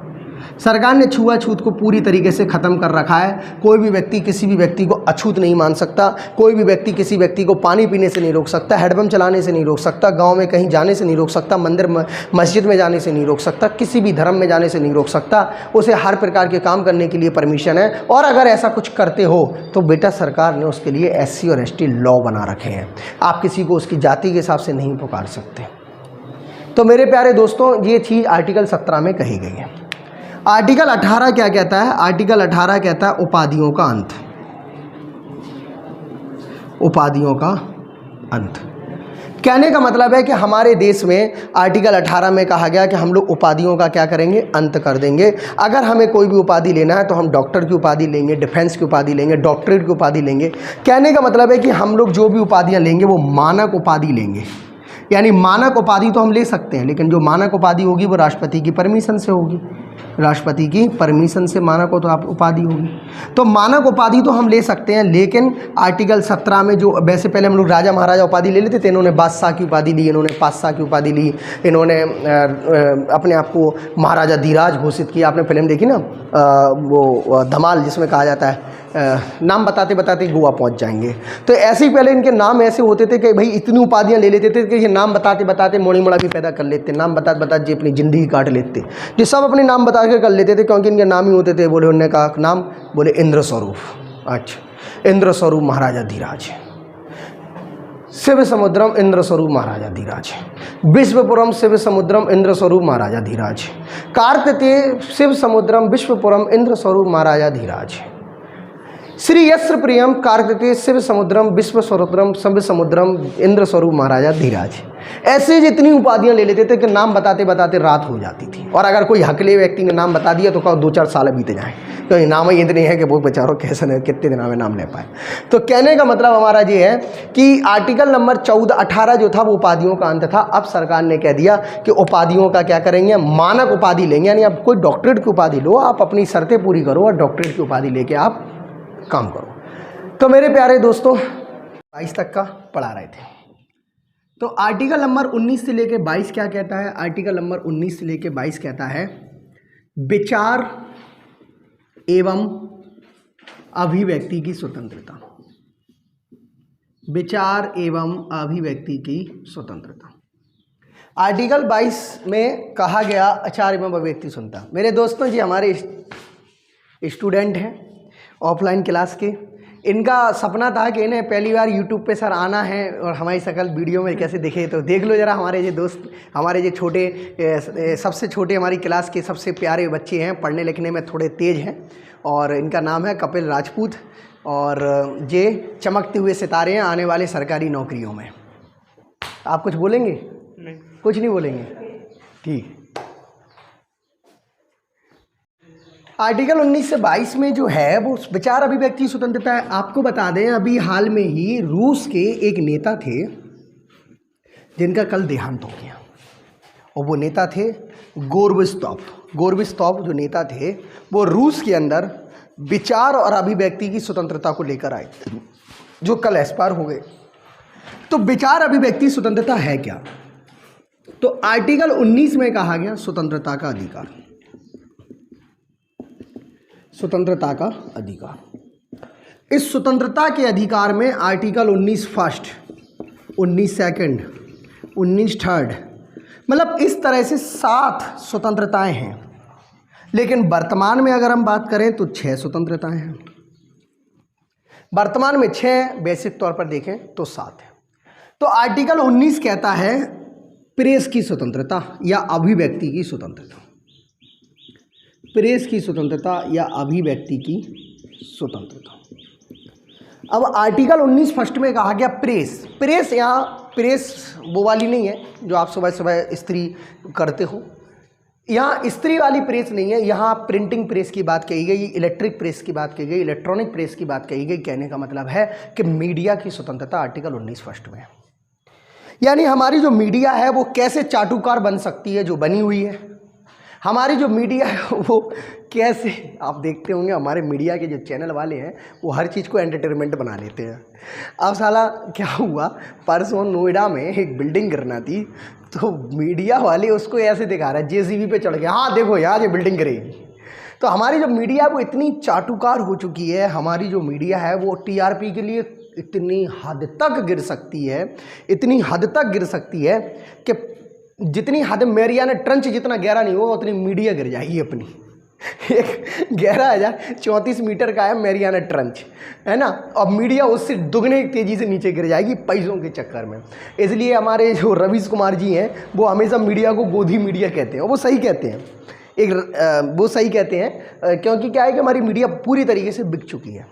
सरकार ने छुआछूत को पूरी तरीके से ख़त्म कर रखा है। कोई भी व्यक्ति किसी भी व्यक्ति को अछूत नहीं मान सकता, कोई भी व्यक्ति किसी व्यक्ति को पानी पीने से नहीं रोक सकता, हैंडपंप चलाने से नहीं रोक सकता, गांव में कहीं जाने से नहीं रोक सकता, मंदिर मस्जिद में जाने से नहीं रोक सकता, किसी भी धर्म में जाने से नहीं रोक सकता। उसे हर प्रकार के काम करने के लिए परमिशन है, और अगर ऐसा कुछ करते हो तो बेटा सरकार ने उसके लिए SC और ST लॉ बना रखे हैं। आप किसी को उसकी जाति के हिसाब से नहीं पुकार सकते। तो मेरे प्यारे दोस्तों, ये चीज़ आर्टिकल 17 में कही गई है। आर्टिकल 18 क्या कहता है? आर्टिकल 18 कहता है उपाधियों का अंत। उपाधियों का अंत कहने का मतलब है कि हमारे देश में आर्टिकल 18 में कहा गया कि हम लोग उपाधियों का क्या करेंगे? अंत कर देंगे। अगर हमें कोई भी उपाधि लेना है तो हम डॉक्टर की उपाधि लेंगे, डिफेंस की उपाधि लेंगे, डॉक्टरेट की उपाधि लेंगे। कहने का मतलब है कि हम लोग जो भी उपाधियां लेंगे वो मानक उपाधि लेंगे। यानी मानक उपाधि तो हम ले सकते हैं, लेकिन जो मानक उपाधि होगी वो राष्ट्रपति की परमिशन से होगी। राष्ट्रपति की परमिशन से मानक हो तो आप उपाधि होगी। तो मानक उपाधि तो हम ले सकते हैं, लेकिन आर्टिकल 17 में जो, वैसे पहले हम लोग राजा महाराजा उपाधि ले लेते थे, इन्होंने बादशाह की उपाधि ली, इन्होंने पातशाह की उपाधि ली, इन्होंने अपने आप को महाराजा धीराज घोषित किया। आपने फिल्म देखी ना वो धमाल, जिसमें कहा जाता है नाम बताते बताते गोवा पहुंच जाएंगे। तो ऐसे ही पहले इनके नाम ऐसे होते थे कि भाई इतनी उपाधियां ले लेते थे कि ये नाम बताते बताते मोड़ी मोड़ा भी पैदा कर लेते, नाम बताते बताते जी अपनी ज़िंदगी काट लेते। ये सब अपने नाम बता के कर लेते थे, क्योंकि इनके नाम ही होते थे। बोले उन्होंने कहा नाम, बोले इंद्र स्वरूप। अच्छा, इंद्र स्वरूप महाराजा धीराज, शिव समुद्रम इंद्र स्वरूप महाराजा धीराज, विश्वपुरम शिव समुद्रम इंद्र स्वरूप महाराजा धीराज, कार्तिकेय शिव समुद्रम विश्वपुरम इंद्र स्वरूप महाराजा धीराज, श्री यस्त्र प्रियम कार्तिकेय शिव समुद्रम विश्व स्वरूपम शिव समुद्रम इंद्र स्वरूप महाराजा धीराज। ऐसे जितनी उपाधियां ले लेते थे कि नाम बताते बताते रात हो जाती थी। और अगर कोई हकले व्यक्ति ने नाम बता दिया तो कहो 2-4 साल बीत जाए, क्योंकि नाम ही इतने हैं कि वो बेचारों कैसे न कितने दिन में नाम ले पाए। तो कहने का मतलब हमारा ये है कि आर्टिकल नंबर 18 जो था वो उपाधियों का अंत था। अब सरकार ने कह दिया कि उपाधियों का क्या करेंगे? मानक उपाधि लेंगे। यानी अब कोई डॉक्टरेट की उपाधि लो, आप अपनी शर्तें पूरी करो और डॉक्टरेट की उपाधि लेके आप काम करो। तो मेरे प्यारे दोस्तों, 22 तक का पढ़ा रहे थे। तो आर्टिकल नंबर 19 से लेके 22 क्या कहता है? आर्टिकल नंबर 19 से लेके 22 कहता है विचार एवं अभिव्यक्ति की स्वतंत्रता। विचार एवं अभिव्यक्ति की स्वतंत्रता आर्टिकल 22 में कहा गया। आचार एवं अभिव्यक्ति स्वतंत्रता। मेरे दोस्तों, जी हमारे स्टूडेंट हैं ऑफलाइन क्लास के, इनका सपना था कि इन्हें पहली बार यूट्यूब पे सर आना है और हमारी शकल वीडियो में कैसे दिखे। तो देख लो ज़रा, हमारे ये दोस्त, हमारे ये छोटे, सबसे छोटे हमारी क्लास के सबसे प्यारे बच्चे हैं, पढ़ने लिखने में थोड़े तेज़ हैं, और इनका नाम है कपिल राजपूत, और ये चमकते हुए सितारे हैं आने वाले सरकारी नौकरियों में। आप कुछ बोलेंगे? नहीं, कुछ नहीं बोलेंगे? ठीक। आर्टिकल 19 से 22 में जो है वो विचार अभिव्यक्ति स्वतंत्रता है। आपको बता दें, अभी हाल में ही रूस के एक नेता थे जिनका कल देहांत हो गया, और वो नेता थे गोर्बाचोव। गोर्बाचोव जो नेता थे वो रूस के अंदर विचार और अभिव्यक्ति की स्वतंत्रता को लेकर आए, जो कल एक्सपायर हो गए। तो विचार अभिव्यक्ति स्वतंत्रता है क्या? तो आर्टिकल 19 में कहा गया स्वतंत्रता का अधिकार। स्वतंत्रता का अधिकार। इस स्वतंत्रता के अधिकार में आर्टिकल 19 फर्स्ट, 19 सेकंड, 19 थर्ड, मतलब इस तरह से 7 स्वतंत्रताएं हैं। लेकिन वर्तमान में अगर हम बात करें तो 6 स्वतंत्रताएं हैं। वर्तमान में 6, बेसिक तौर पर देखें तो 7 है। तो आर्टिकल 19 कहता है प्रेस की स्वतंत्रता या अभिव्यक्ति की स्वतंत्रता, प्रेस की स्वतंत्रता या अभिव्यक्ति की स्वतंत्रता। अब आर्टिकल 19 फर्स्ट में कहा गया प्रेस, प्रेस यहाँ प्रेस वो वाली नहीं है जो आप सुबह सुबह इस्त्री करते हो, यहाँ इस्त्री वाली प्रेस नहीं है, यहाँ प्रिंटिंग प्रेस की बात कही गई, इलेक्ट्रिक प्रेस की बात कही गई, इलेक्ट्रॉनिक प्रेस की बात कही गई। कहने का मतलब है कि मीडिया की स्वतंत्रता आर्टिकल 19 फर्स्ट में है। यानी हमारी जो मीडिया है वो कैसे चाटुकार बन सकती है, जो बनी हुई है। हमारी जो मीडिया है वो कैसे, आप देखते होंगे हमारे मीडिया के जो चैनल वाले हैं वो हर चीज़ को एंटरटेनमेंट बना लेते हैं। अब साला क्या हुआ, परसों नोएडा में एक बिल्डिंग गिरना थी, तो मीडिया वाले उसको ऐसे दिखा रहा है, जेसीबी पे चढ़ के, हाँ देखो यहाँ ये बिल्डिंग गिरेगी। तो हमारी जो मीडिया वो इतनी चाटुकार हो चुकी है, हमारी जो मीडिया है वो टीआरपी के लिए इतनी हद तक गिर सकती है, इतनी हद तक गिर सकती है कि जितनी हद मैरियाना ट्रंच जितना गहरा नहीं होगा उतनी मीडिया गिर जाएगी अपनी। एक 11,034 मीटर का है मैरियाना ट्रंच, है ना, और मीडिया उससे दुगने तेज़ी से नीचे गिर जाएगी पैसों के चक्कर में। इसलिए हमारे जो रवीश कुमार जी हैं वो हमेशा मीडिया को गोधी मीडिया कहते हैं, और वो सही कहते हैं। वो सही कहते हैं क्योंकि क्या है कि हमारी मीडिया पूरी तरीके से बिक चुकी है।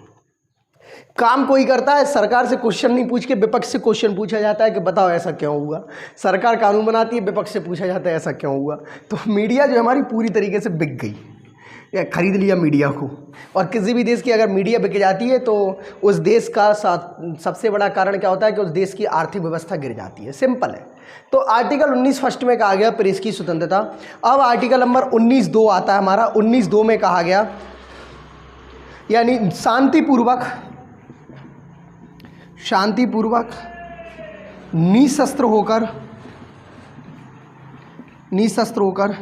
काम कोई करता है, सरकार से क्वेश्चन नहीं पूछ के विपक्ष से क्वेश्चन पूछा जाता है कि बताओ ऐसा क्यों हुआ। सरकार कानून बनाती है, विपक्ष से पूछा जाता है ऐसा क्यों हुआ। तो मीडिया जो हमारी पूरी तरीके से बिक गई, या खरीद लिया मीडिया को। और किसी भी देश की अगर मीडिया बिक जाती है तो उस देश का सबसे बड़ा कारण क्या होता है कि उस देश की आर्थिक व्यवस्था गिर जाती है। सिंपल है। तो आर्टिकल 19 फर्स्ट में कहा गया प्रेस की स्वतंत्रता। अब आर्टिकल नंबर 19(2) आता है हमारा। 19(2) में कहा गया यानी शांतिपूर्वक निशस्त्र होकर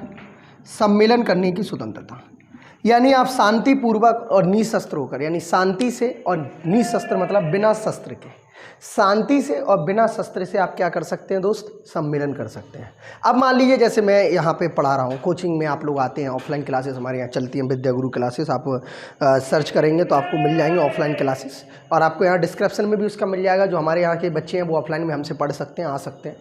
सम्मेलन करने की स्वतंत्रता। यानी आप शांतिपूर्वक और निशस्त्र होकर, यानी शांति से और निशस्त्र मतलब बिना शस्त्र के, शांति से और बिना शस्त्र से आप क्या कर सकते हैं दोस्त, सम्मेलन कर सकते हैं। अब मान लीजिए जैसे मैं यहाँ पे पढ़ा रहा हूँ, कोचिंग में आप लोग आते हैं, ऑफलाइन क्लासेस हमारे यहाँ चलती हैं, विद्या गुरु क्लासेस। आप सर्च करेंगे तो आपको मिल जाएंगे ऑफलाइन क्लासेस, और आपको यहाँ डिस्क्रिप्शन में भी उसका मिल जाएगा। जो हमारे यहाँ के बच्चे हैं वो ऑफलाइन में हमसे पढ़ सकते हैं, आ सकते हैं।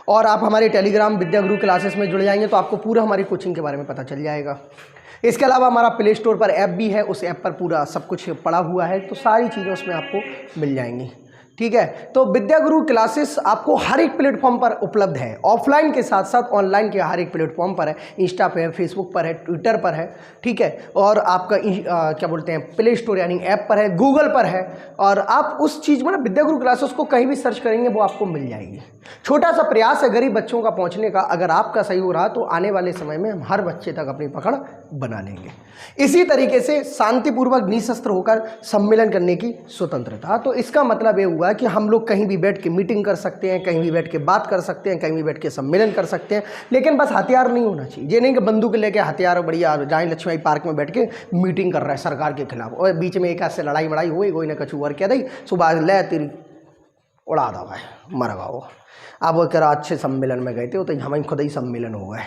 और आप हमारे टेलीग्राम विद्या गुरु क्लासेस में जुड़ जाएंगे तो आपको पूरा हमारी कोचिंग के बारे में पता चल जाएगा। इसके अलावा हमारा प्ले स्टोर पर ऐप भी है, उस ऐप पर पूरा सब कुछ पड़ा हुआ है, तो सारी चीज़ें उसमें आपको मिल जाएंगी। ठीक है। तो विद्या गुरु क्लासेस आपको हर एक प्लेटफॉर्म पर उपलब्ध है, ऑफलाइन के साथ साथ ऑनलाइन के हर एक प्लेटफॉर्म पर है। इंस्टा पे है, फेसबुक पर है, ट्विटर पर है, ठीक है, और आपका क्या बोलते हैं प्ले स्टोर यानी ऐप पर है, गूगल पर है। और आप उस चीज़ में ना विद्या गुरु क्लासेस को कहीं भी सर्च करेंगे वो आपको मिल जाएगी। छोटा सा प्रयास है गरीब बच्चों का पहुंचने का, अगर आपका सही हो रहा तो आने वाले समय में हम हर बच्चे तक अपनी पकड़ बना लेंगे। इसी तरीके से शांतिपूर्वक निशस्त्र होकर सम्मेलन करने की स्वतंत्रता। तो इसका मतलब ये हुआ कि हम लोग कहीं भी बैठ के मीटिंग कर सकते हैं, कहीं भी बैठ के बात कर सकते हैं, कहीं भी बैठ के सम्मेलन कर सकते हैं, लेकिन बस हथियार नहीं होना चाहिए। ये नहीं कि बंदूक लेके हथियार बढ़िया जाए लक्ष्मी पार्क में बैठ के मीटिंग कर रहा है सरकार के खिलाफ, और बीच में एक हाथ से लड़ाई वड़ाई हुई, कोई ना कछु और कह दी, सुबह ले तेरी उड़ा दवा है मर गया। अब वो कह रहा अच्छे सम्मेलन में गए थे, तो हमें खुद ही सम्मेलन हो गए,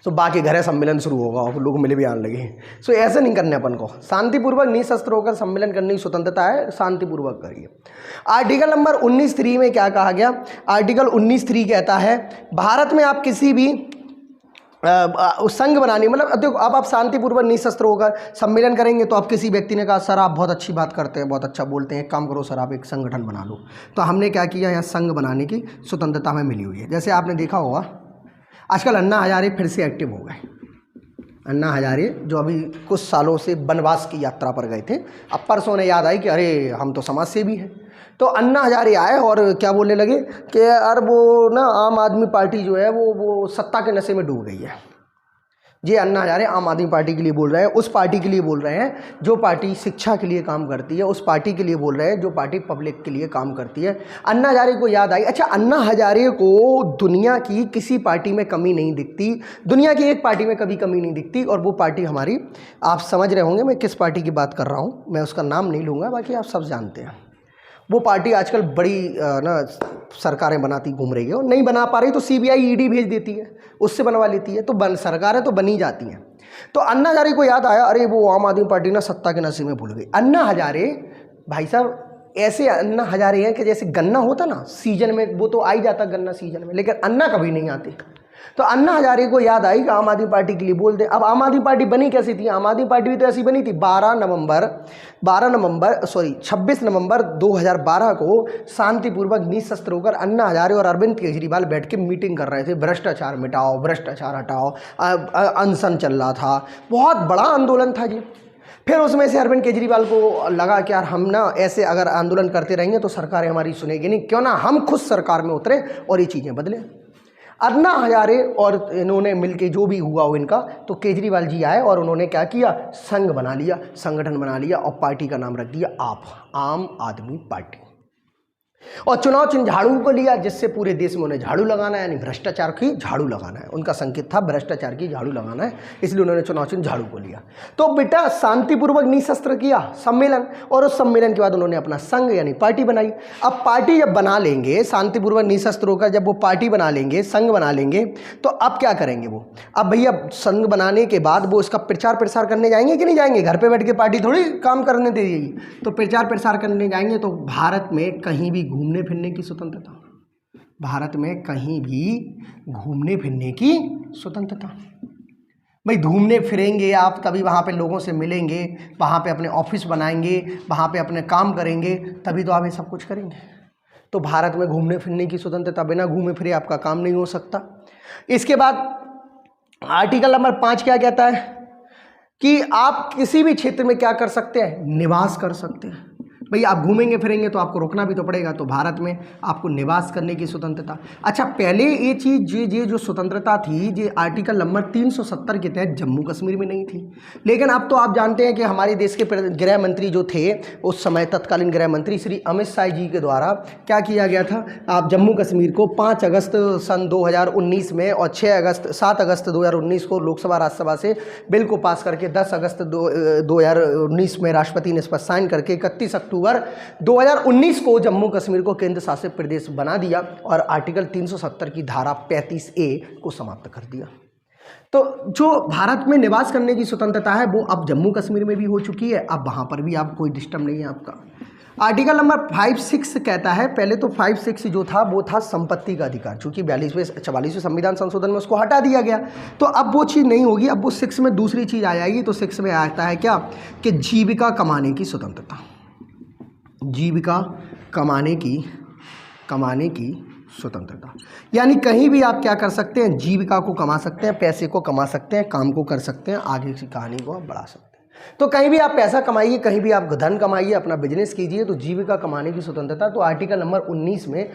तो बाकी घर सम्मेलन शुरू होगा और लोग मिले भी आने लगे। सो ऐसे नहीं करने अपन को, शांतिपूर्वक निशस्त्र होकर सम्मेलन करने की स्वतंत्रता है, शांतिपूर्वक करिए। आर्टिकल नंबर 19(3) में क्या कहा गया, आर्टिकल 19(3) कहता है भारत में आप किसी भी संघ बनानी, मतलब देखो अब आप शांतिपूर्वक निशस्त्र होकर सम्मेलन करेंगे तो आप किसी व्यक्ति ने कहा सर आप बहुत अच्छी बात करते हैं, बहुत अच्छा बोलते हैं, एक काम करो सर आप एक संगठन बना लो, तो हमने क्या किया, यहाँ संघ बनाने की स्वतंत्रता हमें मिली हुई है। जैसे आपने देखा होगा आजकल अन्ना हजारे फिर से एक्टिव हो गए। अन्ना हजारे जो अभी कुछ सालों से वनवास की यात्रा पर गए थे, अब परसों ने याद आई कि अरे हम तो समाज सेवी हैं, तो अन्ना हजारे आए और क्या बोलने लगे कि यार वो ना आम आदमी पार्टी जो है वो सत्ता के नशे में डूब गई है, ये अन्ना हजारे आम आदमी पार्टी के लिए बोल रहे हैं, उस पार्टी के लिए बोल रहे हैं जो पार्टी शिक्षा के लिए काम करती है, उस पार्टी के लिए बोल रहे हैं जो पार्टी पब्लिक के लिए काम करती है। अन्ना हजारे को याद आई। अच्छा, अन्ना हजारे को दुनिया की किसी पार्टी में कमी नहीं दिखती, दुनिया की एक पार्टी में कभी कमी नहीं दिखती, और वो पार्टी हमारी, आप समझ रहे होंगे मैं किस पार्टी की बात कर रहा हूँ, मैं उसका नाम नहीं लूँगा, बाकी आप सब जानते हैं। वो पार्टी आजकल बड़ी ना सरकारें बनाती घूम रही है, और नहीं बना पा रही तो सीबीआई ईडी भेज देती है, उससे बनवा लेती है, तो सरकारें तो बनी जाती हैं। तो अन्ना हजारे को याद आया, अरे वो आम आदमी पार्टी ना सत्ता के नशे में भूल गई। अन्ना हजारे भाई साहब ऐसे अन्ना हजारे हैं कि जैसे गन्ना होता ना सीजन में, वो तो आ ही जाता गन्ना सीजन में, लेकिन अन्ना कभी नहीं आती। तो अन्ना हजारे को याद आई कि आम आदमी पार्टी के लिए बोल दे। अब आम आदमी पार्टी बनी कैसी थी? आम आदमी पार्टी भी तो ऐसी बनी थी। 26 नवंबर 2012 को शांतिपूर्वक निशस्त्र होकर अन्ना हजारे और अरविंद केजरीवाल बैठ के मीटिंग कर रहे थे, भ्रष्टाचार मिटाओ, भ्रष्टाचार हटाओ, अनशन चल रहा था, बहुत बड़ा आंदोलन था जी। फिर उसमें से अरविंद केजरीवाल को लगा कि यार हम ना ऐसे अगर आंदोलन करते रहेंगे तो सरकार हमारी सुनेगी नहीं, क्यों ना हम खुद सरकार में उतरे और ये चीज़ें बदलें। अन्ना हजारे और इन्होंने मिलके जो भी हुआ हो इनका, तो केजरीवाल जी आए और उन्होंने क्या किया, संघ बना लिया, संगठन बना लिया, और पार्टी का नाम रख दिया आप, आम आदमी पार्टी। और चुनाव चिन्ह झाड़ू को लिया, जिससे पूरे देश में उन्हें झाड़ू लगाना है, यानी भ्रष्टाचार की झाड़ू लगाना है। उनका संकेत था भ्रष्टाचार की झाड़ू लगाना है, इसलिए उन्होंने चुनाव चिन्ह झाड़ू को लिया। तो बेटा शांतिपूर्वक निशस्त्र किया सम्मेलन, और उस सम्मेलन के बाद उन्होंने अपना संघ यानी पार्टी बनाई। अब पार्टी जब बना लेंगे, शांतिपूर्वक निशस्त्र होकर जब वो पार्टी बना लेंगे, संघ बना लेंगे, तो अब क्या करेंगे वो? अब भैया संघ बनाने के बाद वो इसका प्रचार प्रसार करने जाएंगे कि नहीं जाएंगे? घर पे बैठ के पार्टी थोड़ी काम करने देगी, तो प्रचार प्रसार करने जाएंगे। तो भारत में कहीं भी घूमने फिरने की स्वतंत्रता, भारत में कहीं भी घूमने फिरने की स्वतंत्रता। भाई घूमने फिरेंगे आप, तभी वहाँ पे लोगों से मिलेंगे, वहाँ पे अपने ऑफिस बनाएंगे, वहाँ पे अपने काम करेंगे, तभी तो आप ये सब कुछ करेंगे। तो भारत में घूमने फिरने की स्वतंत्रता, बिना घूमे फिरे आपका काम नहीं हो सकता। इसके बाद आर्टिकल नंबर 5 क्या कहता है कि आप किसी भी क्षेत्र में क्या कर सकते हैं, निवास कर सकते हैं। भाई आप घूमेंगे फिरेंगे तो आपको रुकना भी तो पड़ेगा, तो भारत में आपको निवास करने की स्वतंत्रता। अच्छा, पहले ये चीज़ ये जो स्वतंत्रता थी, ये आर्टिकल नंबर 370 के तहत जम्मू कश्मीर में नहीं थी, लेकिन अब तो आप जानते हैं कि हमारे देश के गृह मंत्री जो थे उस समय, तत्कालीन गृह मंत्री श्री अमित शाह जी के द्वारा क्या किया गया था, आप जम्मू कश्मीर को 5 अगस्त सन 2019 में और 7 अगस्त 2019 को लोकसभा राज्यसभा से बिल को पास करके 10 अगस्त 2019 में राष्ट्रपति ने इस पर साइन करके 31 अक्टूबर 2019 को जम्मू कश्मीर को केंद्र शासित प्रदेश बना दिया और आर्टिकल 370 की धारा 35A को समाप्त कर दिया। तो जो भारत में निवास करने की स्वतंत्रता है वो अब जम्मू कश्मीर में भी हो चुकी है, अब वहाँ पर भी आप कोई डिस्टर्ब नहीं है आपका। आर्टिकल नंबर 5-6 कहता है, पहले तो 5-6 जो था वो था संपत्ति का अधिकार, चूंकि 44वें संविधान संशोधन में उसको हटा दिया गया, तो अब वो चीज़ नहीं होगी, अब वो 6 में दूसरी चीज़ आ जाएगी। तो 6 में आता है क्या कि जीविका कमाने की स्वतंत्रता, जीविका कमाने की स्वतंत्रता, यानी कहीं भी आप क्या कर सकते हैं, जीविका को कमा सकते हैं, पैसे को कमा सकते हैं, काम को कर सकते हैं, आगे की कहानी को आप बढ़ा सकते हैं। तो कहीं भी आप पैसा कमाइए, कहीं भी आप धन कमाइए, अपना बिजनेस कीजिए, तो जीविका कमाने की स्वतंत्रता। तो आर्टिकल नंबर 19 में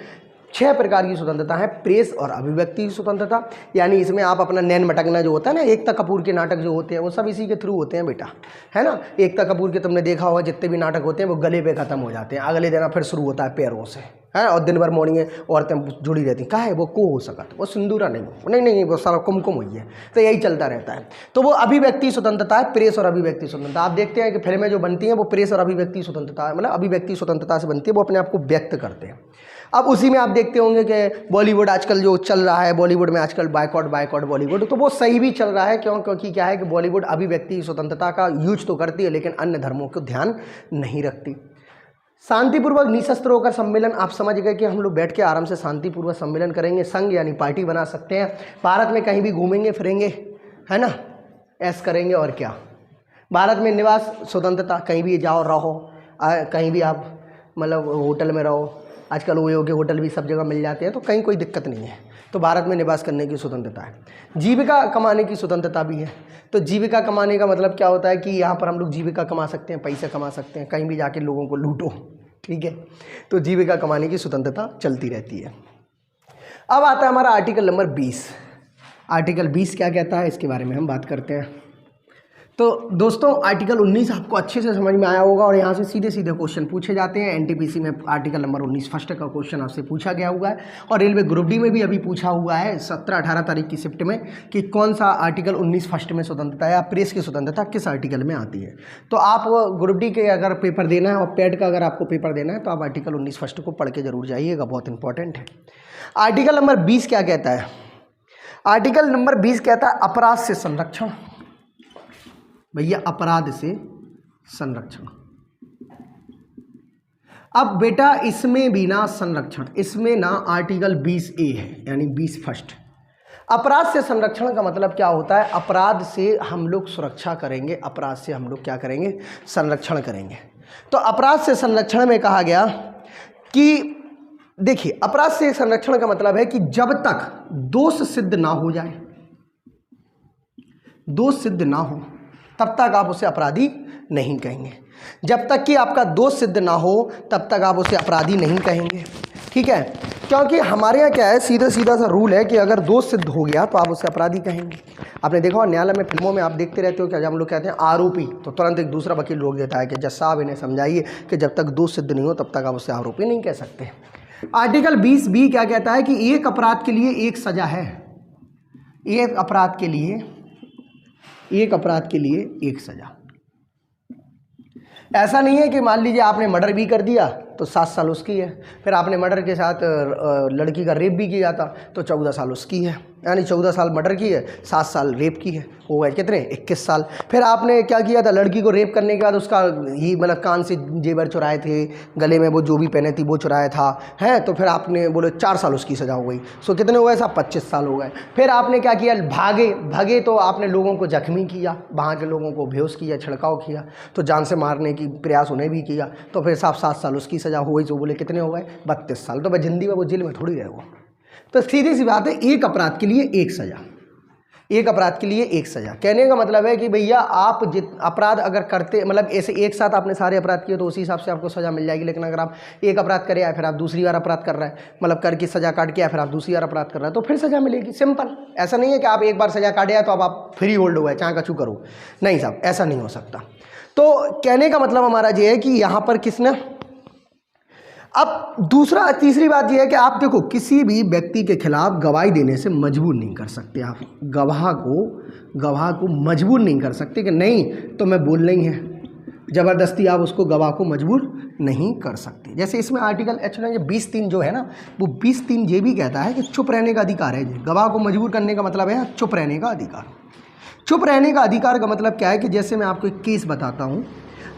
6 प्रकार की स्वतंत्रता है। प्रेस और अभिव्यक्ति की स्वतंत्रता, यानी इसमें आप अपना नैन मटकना जो होता है ना, एकता कपूर के नाटक जो होते हैं वो सब इसी के थ्रू होते हैं बेटा, है ना। एकता कपूर के तुमने देखा होगा जितने भी नाटक होते हैं वो गले पे ख़त्म हो जाते हैं, अगले दिन फिर शुरू होता है पैरों से, है, और दिन भर मॉर्निंग में औरतें जुड़ी रहती हैं, कहा है वो को हो सकता, वो सिंदूरा नहीं वो सारा कुमकुम हुई है, तो यही चलता रहता है। तो वो अभिव्यक्ति स्वतंत्रता है, प्रेस और अभिव्यक्ति स्वतंत्रता। आप देखते हैं कि फिल्में जो बनती हैं वो प्रेस और अभिव्यक्ति स्वतंत्रता, मतलब अभिव्यक्ति स्वतंत्रता से बनती है, वो अपने आप को व्यक्त करते हैं। अब उसी में आप देखते होंगे कि बॉलीवुड आजकल जो चल रहा है, बॉलीवुड में आजकल बायकॉट बॉलीवुड, तो वो सही भी चल रहा है, क्योंकि क्या है कि बॉलीवुड अभिव्यक्ति स्वतंत्रता का यूज तो करती है लेकिन अन्य धर्मों को ध्यान नहीं रखती। शांतिपूर्वक निशस्त्र होकर सम्मेलन, आप समझ गए कि हम लोग बैठ के आराम से शांतिपूर्वक सम्मेलन करेंगे, संघ यानी पार्टी बना सकते हैं, भारत में कहीं भी घूमेंगे फिरेंगे, है ना, ऐसा करेंगे। और क्या, भारत में निवास स्वतंत्रता, कहीं भी जाओ रहो, कहीं भी आप मतलब होटल में रहो, आजकल वो के होटल भी सब जगह मिल जाते हैं, तो कहीं कोई दिक्कत नहीं है। तो भारत में निवास करने की स्वतंत्रता है। जीविका कमाने की स्वतंत्रता भी है। तो जीविका कमाने का मतलब क्या होता है कि यहाँ पर हम लोग जीविका कमा सकते हैं, पैसा कमा सकते हैं, कहीं भी जाके लोगों को लूटो, ठीक है। तो जीविका कमाने की स्वतंत्रता चलती रहती है। अब आता है हमारा आर्टिकल नंबर 20। आर्टिकल 20 क्या कहता है इसके बारे में हम बात करते हैं। तो दोस्तों आर्टिकल 19 आपको अच्छे से समझ में आया होगा और यहाँ से सीधे सीधे क्वेश्चन पूछे जाते हैं। एनटीपीसी में आर्टिकल नंबर 19 फर्स्ट का क्वेश्चन आपसे पूछा गया हुआ है और रेलवे ग्रुप डी में भी अभी पूछा हुआ है 17-18 तारीख की शिफ्ट में कि कौन सा आर्टिकल 19 फर्स्ट में स्वतंत्रता या प्रेस की स्वतंत्रता किस आर्टिकल में आती है। तो आप ग्रुप डी के अगर पेपर देना है और पैड का अगर आपको पेपर देना है तो आप आर्टिकल 19 फर्स्ट को पढ़ के जरूर जाइएगा, बहुत इंपॉर्टेंट है। आर्टिकल नंबर 20 क्या कहता है? आर्टिकल नंबर 20 कहता है अपराध से संरक्षण। भैया अपराध से संरक्षण। अब बेटा इसमें भी ना संरक्षण, इसमें ना आर्टिकल 20A है यानी 20 फर्स्ट। अपराध से संरक्षण का मतलब क्या होता है? अपराध से हम लोग सुरक्षा करेंगे, अपराध से हम लोग क्या करेंगे? संरक्षण करेंगे। तो अपराध से संरक्षण में कहा गया कि देखिए अपराध से संरक्षण का मतलब है कि जब तक दोष सिद्ध ना हो जाए, दोष सिद्ध ना हो तब तक आप उसे अपराधी नहीं कहेंगे। जब तक कि आपका दोष सिद्ध ना हो तब तक आप उसे अपराधी नहीं कहेंगे, ठीक है? क्योंकि हमारे यहाँ क्या है, सीधा सीधा सा रूल है कि अगर दोष सिद्ध हो गया तो आप उसे अपराधी कहेंगे। आपने देखा होगा न्यायालय में, फिल्मों में आप देखते रहते हो कि जब हम लोग कहते हैं आरोपी तो तुरंत एक दूसरा वकील रोक देता है कि जज साहब इन्हें समझाइए कि जब तक दोष सिद्ध नहीं हो तब तक आप उसे आरोपी नहीं कह सकते। आर्टिकल 20B क्या कहता है कि एक अपराध के लिए एक सजा है। एक अपराध के लिए, एक अपराध के लिए एक सजा। ऐसा नहीं है कि मान लीजिए आपने मर्डर भी कर दिया तो 7 साल उसकी है, फिर आपने मर्डर के साथ लड़की का रेप भी किया था तो 14 साल उसकी है, यानी 14 साल मर्डर की है, 7 साल रेप की है, हो गए कितने? 21 साल। फिर आपने क्या किया था, लड़की को रेप करने के बाद उसका ही मतलब कान से जेवर चुराए थे, गले में वो जो भी पहने थी वो चुराया था, है तो फिर आपने बोले 4 साल उसकी सज़ा हो गई। सो कितने हो गए साहब? 25 साल हो गए। फिर आपने क्या किया, भागे तो आपने लोगों को जख्मी किया, वहाँ के लोगों को बेहोश किया, छिड़काव किया, तो जान से मारने की प्रयास उन्हें भी किया, तो फिर साहब 7 साल उसकी सज़ा हो गई। जो बोले कितने हो गए? 32 साल। तो भाई जिंदगी में वो जेल में थोड़ी रहेगा। तो सीधी सी बात है, एक अपराध के लिए एक सज़ा, एक अपराध के लिए एक सज़ा। कहने का मतलब है कि भैया आप अपराध अगर करते, मतलब ऐसे एक साथ आपने सारे अपराध किए तो उसी हिसाब से आपको सज़ा मिल जाएगी। लेकिन अगर आप एक अपराध करे या फिर आप दूसरी बार अपराध कर रहे हैं, मतलब करके सज़ा काट के या फिर आप दूसरी बार अपराध कर रहे हैं तो फिर सज़ा मिलेगी। सिंपल। ऐसा नहीं है कि आप एक बार सज़ा काटे तो अब आप फ्री होल्ड हो गए, चाहे कछु करो। नहीं साहब, ऐसा नहीं हो सकता। तो कहने का मतलब हमारा ये है कि यहाँ पर किसने, अब दूसरा तीसरी बात यह है कि आप देखो किसी भी व्यक्ति के खिलाफ गवाही देने से मजबूर नहीं कर सकते। आप गवाह को मजबूर नहीं कर सकते कि नहीं तो मैं बोलना ही है, ज़बरदस्ती आप उसको गवाह को मजबूर नहीं कर सकते। जैसे इसमें आर्टिकल एक्चुअली 20(3) जो है ना, वो 20(3) ये भी कहता है कि चुप रहने का अधिकार है। गवाह को मजबूर करने का मतलब है चुप रहने का अधिकार। चुप रहने का अधिकार का मतलब क्या है कि जैसे मैं आपको एक केस बताता हूँ,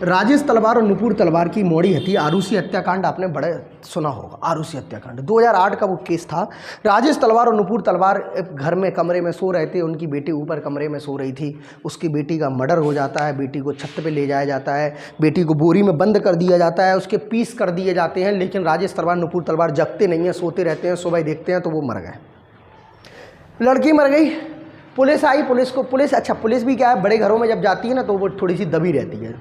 राजेश तलवार और नुपुर तलवार की मोड़ी हत्या, आरूसी हत्याकांड आपने बड़े सुना होगा। आरूसी हत्याकांड 2008 का वो केस था। राजेश तलवार और नुपुर तलवार घर में कमरे में सो रहे थे, उनकी बेटी ऊपर कमरे में सो रही थी। उसकी बेटी का मर्डर हो जाता है, बेटी को छत पे ले जाया जाता है, बेटी को बोरी में बंद कर दिया जाता है, उसके पीस कर दिए जाते हैं। लेकिन राजेश तलवार नुपुर तलवार जगते नहीं हैं, सोते रहते हैं। सुबह देखते हैं तो वो मर गए, लड़की मर गई। पुलिस आई, पुलिस भी क्या है, बड़े घरों में जब जाती है ना तो वो थोड़ी सी दबी रहती है।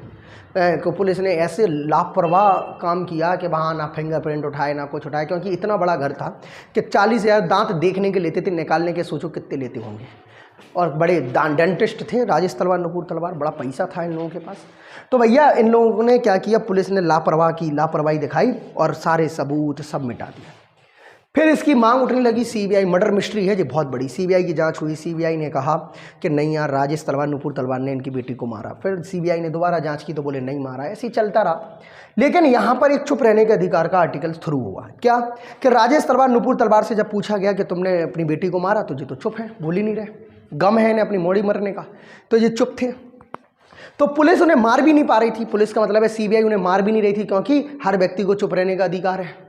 तो पुलिस ने ऐसे लापरवाह काम किया कि वहाँ ना फिंगरप्रिंट उठाए ना कुछ उठाए, क्योंकि इतना बड़ा घर था कि 40,000 दांत देखने के लेते थे, निकालने के सोचो कितने लेते होंगे। और बड़े डेंटिस्ट थे राजेश तलवार नुपुर तलवार, बड़ा पैसा था इन लोगों के पास। तो भैया इन लोगों ने क्या किया, पुलिस ने लापरवाही दिखाई और सारे सबूत सब मिटा दिया। फिर इसकी मांग उठने लगी, सीबीआई, मर्डर मिस्ट्री है ये बहुत बड़ी, सीबीआई की जांच हुई। सीबीआई ने कहा कि नहीं यार, राजेश तलवार नुपुर तलवार ने इनकी बेटी को मारा। फिर सीबीआई ने दोबारा जांच की तो बोले नहीं मारा, ऐसे ही चलता रहा। लेकिन यहाँ पर एक चुप रहने के अधिकार का आर्टिकल थ्रू हुआ। क्या कि राजेश तलवार नुपुर तलवार से जब पूछा गया कि तुमने अपनी बेटी को मारा, तो ये तो चुप है, बोल ही नहीं रहे, गम है इन्हें अपनी मोड़ी मरने का, तो ये चुप थे। तो पुलिस उन्हें मार भी नहीं पा रही थी। पुलिस का मतलब है सीबीआई उन्हें मार भी नहीं रही थी, क्योंकि हर व्यक्ति को चुप रहने का अधिकार है।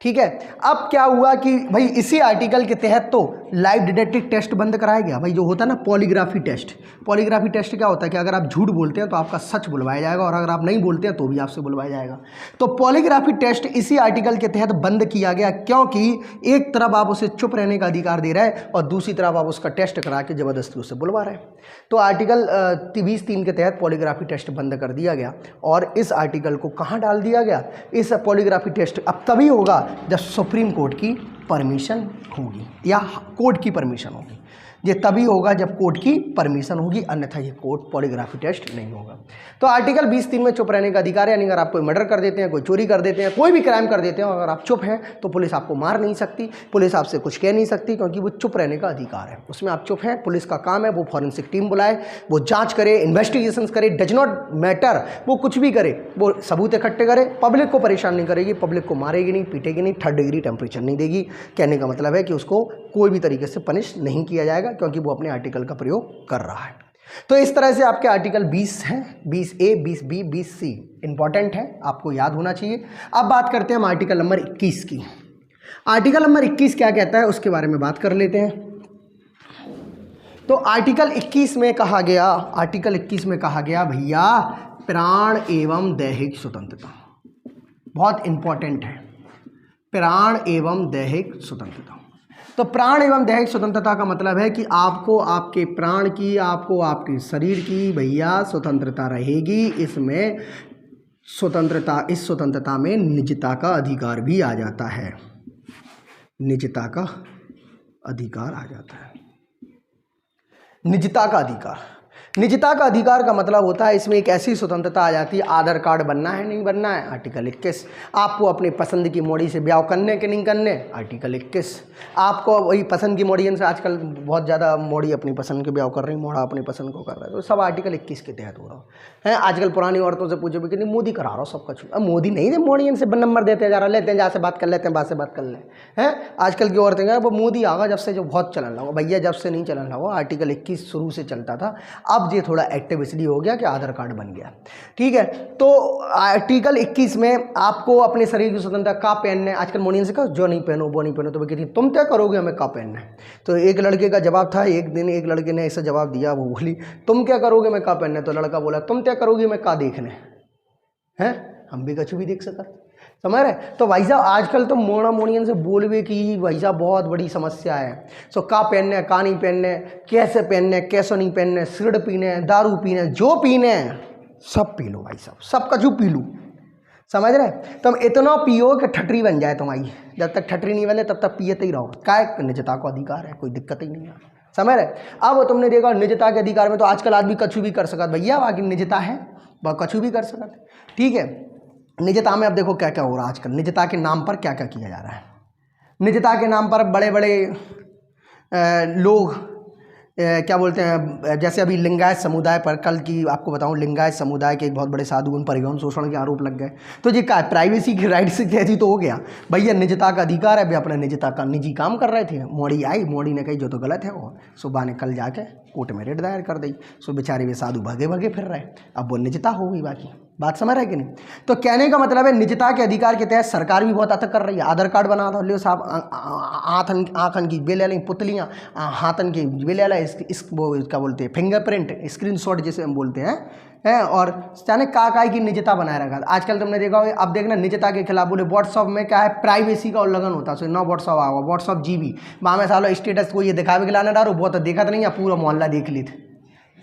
ठीक है। अब क्या हुआ कि भाई इसी आर्टिकल के तहत तो लाइव डिटेक्टिव टेस्ट बंद कराया गया। भाई जो होता है ना पॉलीग्राफी टेस्ट, पॉलीग्राफी टेस्ट क्या होता है कि अगर आप झूठ बोलते हैं तो आपका सच बुलवाया जाएगा, और अगर आप नहीं बोलते हैं तो भी आपसे बुलवाया जाएगा। तो पॉलीग्राफी टेस्ट इसी आर्टिकल के तहत बंद किया गया, क्योंकि एक तरफ आप उसे चुप रहने का अधिकार दे रहे हैं और दूसरी तरफ आप उसका टेस्ट करा के ज़बरदस्ती उसे बुलवा रहे हैं। तो आर्टिकल 20(3) के तहत पॉलीग्राफी टेस्ट बंद कर दिया गया। और इस आर्टिकल को कहाँ डाल दिया गया, इस पॉलीग्राफी टेस्ट अब तभी होगा जब सुप्रीम कोर्ट की परमिशन होगी या कोर्ट की परमिशन होगी। ये तभी होगा जब कोर्ट की परमिशन होगी, अन्यथा ये कोर्ट पॉलीग्राफी टेस्ट नहीं होगा। तो आर्टिकल 20(3) में चुप रहने का अधिकार है, यानी अगर आप कोई मर्डर कर देते हैं, कोई चोरी कर देते हैं, कोई भी क्राइम कर देते हैं, अगर आप चुप हैं तो पुलिस आपको मार नहीं सकती, पुलिस आपसे कुछ कह नहीं सकती, क्योंकि वो चुप रहने का अधिकार है। उसमें आप चुप हैं, पुलिस का काम है वो फॉरेंसिक टीम बुलाए, वो जाँच करे, इन्वेस्टिगेशन करे, डज नॉट मैटर, वो कुछ भी करे, वो सबूत इकट्ठे करे, पब्लिक को परेशान नहीं करेगी, पब्लिक को मारेगी नहीं, पीटेगी नहीं, 3rd डिग्री टेम्परेचर नहीं देगी। कहने का मतलब है कि उसको कोई भी तरीके से पनिश नहीं किया जाएगा, क्योंकि वो अपने आर्टिकल का प्रयोग कर रहा है। तो इस तरह से आपके आर्टिकल 20 हैं, 20A, 20B, 20C इंपॉर्टेंट है, आपको याद होना चाहिए। अब बात करते हैं हम आर्टिकल नंबर 21 की। आर्टिकल नंबर 21 क्या कहता है उसके बारे में बात कर लेते हैं। तो आर्टिकल 21 में कहा गया, आर्टिकल 21 में कहा गया भैया प्राण एवं दैहिक स्वतंत्रता, बहुत इंपॉर्टेंट है, प्राण एवं दैहिक स्वतंत्रता। तो प्राण एवं दैहिक स्वतंत्रता का मतलब है कि आपको आपके प्राण की, आपको आपके शरीर की भैया स्वतंत्रता रहेगी। इसमें स्वतंत्रता, इस स्वतंत्रता में निजता का अधिकार भी आ जाता है, निजता का अधिकार आ जाता है। निजता का अधिकार, निजता का अधिकार का मतलब होता है इसमें एक ऐसी स्वतंत्रता आ जाती है, आधार कार्ड बनना है नहीं बनना है, आर्टिकल 21। आपको अपनी पसंद की मोड़ी से ब्याह करने के नहीं करने, आर्टिकल 21। आपको वही पसंद की मोड़ी से, आजकल बहुत ज़्यादा मोड़ी अपनी पसंद के ब्याह कर रही, मोड़ा अपनी पसंद को कर रहा है, तो सब आर्टिकल 21 के तहत हो रहा है। आजकल पुरानी औरतों से पूछो कि नहीं मोदी करा रहा हो सबका छूट, अब मोदी नहीं, मोड़ी से नंबर देते जा रहा, लेते हैं जहाँ से बात कर लेते हैं, बात से बात कर लें हैं। आजकल की औरतें वो मोदी आगा जब से जो बहुत चलन लगा भैया, जब से नहीं चलन लगा, आर्टिकल 21 शुरू से चलता था, अब ये थोड़ा एक्टिव इसलिए हो गया कि आधार कार्ड बन गया, ठीक है। तो आर्टिकल 21 में आपको अपने शरीर की स्वतंत्रता का पहनने, आजकल मोनियन से कहा जो नहीं पहनो वो नहीं पहनो, तो वो कहती तुम क्या करोगे हमें का पहनना है। तो एक लड़के का जवाब था, एक दिन एक लड़के ने ऐसा जवाब दिया, वो बोली तुम क्या करोगे मैं का पहनना है, तो लड़का बोला तुम क्या करोगे मैं का देखने हैं, हम भी कछु भी देख सका, समझ रहे। तो भाई साहब आजकल तो मोड़ा मोड़ियन से बोलवे की भाई साहब बहुत बड़ी समस्या है। सो का पहनने का नहीं पहनने, कैसे पहनने कैसे नहीं पहनने, सिगरेट पीने, दारू पीने, जो पीने सब पी लो भाई साहब, सब कछु पी लो, समझ रहे। तुम इतना पियो कि ठटरी बन जाए तुम्हारी, जब तक ठटरी नहीं बने तब तक पियते ही रहो, काय निजता को अधिकार है, कोई दिक्कत ही नहीं है, समझ रहे। अब तुमने देखा निजता के अधिकार में तो आजकल आदमी कछु भी कर सकता भैया, बाकी निजता है वह कछु भी कर सकता, ठीक है। निजता में अब देखो क्या क्या हो रहा है आजकल, निजता के नाम पर क्या क्या किया जा रहा है। निजता के नाम पर बड़े बड़े लोग क्या बोलते हैं, जैसे अभी लिंगायत समुदाय पर, कल की आपको बताऊं, लिंगायत समुदाय के एक बहुत बड़े साधु उन पर यौन शोषण के आरोप लग गए। तो ये क्या प्राइवेसी की राइट से कैसी तो हो गया भैया, निजता का अधिकार है, वे अपने निजता का निजी काम कर रहे थे, मोड़ी आई, मोड़ी ने कही जो तो गलत है वो, सुबह ने कल जाके कोर्ट में रेट दायर कर दी, सो बेचारे वे साधु भगे भगे फिर रहे, अब वो निजता हो गई। बाकी बात समझ रहे कि नहीं। तो कहने का मतलब है निजता के अधिकार के तहत सरकार भी बहुत अटक कर रही है। आधार कार्ड बना दो ले साहब, आँखन की वे ले लें, पुतलियाँ हाथन की वे ले लें, इस वो क्या बोलते हैं फिंगरप्रिंट स्क्रीनशॉट जिसे हम बोलते हैं और जाने काय की निजता बनाए रखा। आजकल तुमने देखा होगा, अब देखना निजता के खिलाफ बोले व्हाट्सअप में क्या है, प्राइवेसी का उल्लंघन होता है। सो नौ व्हाट्सअप आवा, व्हाट्सअप जीबी वहाँ में सालो स्टेटस को ये दिखावे के लाना डालो, बहुत देखा तो नहीं है, पूरा मोहल्ला देख ली थी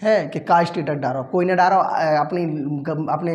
है कि का स्टेटस डालो, कोई ने डालो अपने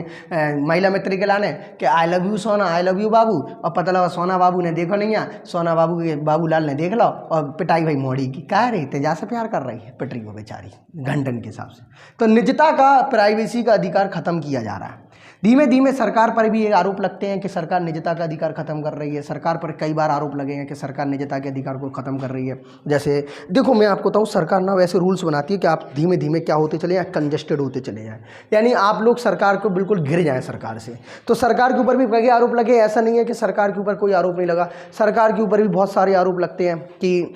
महिला मित्र के लाने कि आई लव यू सोना, आई लव यू बाबू, और पता लगा सोना बाबू ने देखो नहीं है, सोना बाबू के बाबूलाल ने देख लो और पिटाई भाई मोड़ी की, क्या रही तेजा से प्यार कर रही है, पिट रही हो बेचारी घंटन के हिसाब से। तो निजता का प्राइवेसी का अधिकार खत्म किया जा रहा है। धीमे धीमे सरकार पर भी ये आरोप लगते हैं कि सरकार निजता का अधिकार खत्म कर रही है। सरकार पर कई बार आरोप लगे हैं कि सरकार निजता के अधिकार को खत्म कर रही है। जैसे देखो मैं आपको बताऊँ, सरकार ना वैसे रूल्स बनाती है कि आप धीमे धीमे क्या होते चले जाएं, कंजस्टेड होते चले जाएं, यानी आप लोग सरकार को बिल्कुल घिर जाएं सरकार से। तो सरकार के ऊपर भी कई आरोप लगे, ऐसा नहीं है कि सरकार के ऊपर कोई आरोप नहीं लगा, सरकार के ऊपर भी बहुत सारे आरोप लगते हैं कि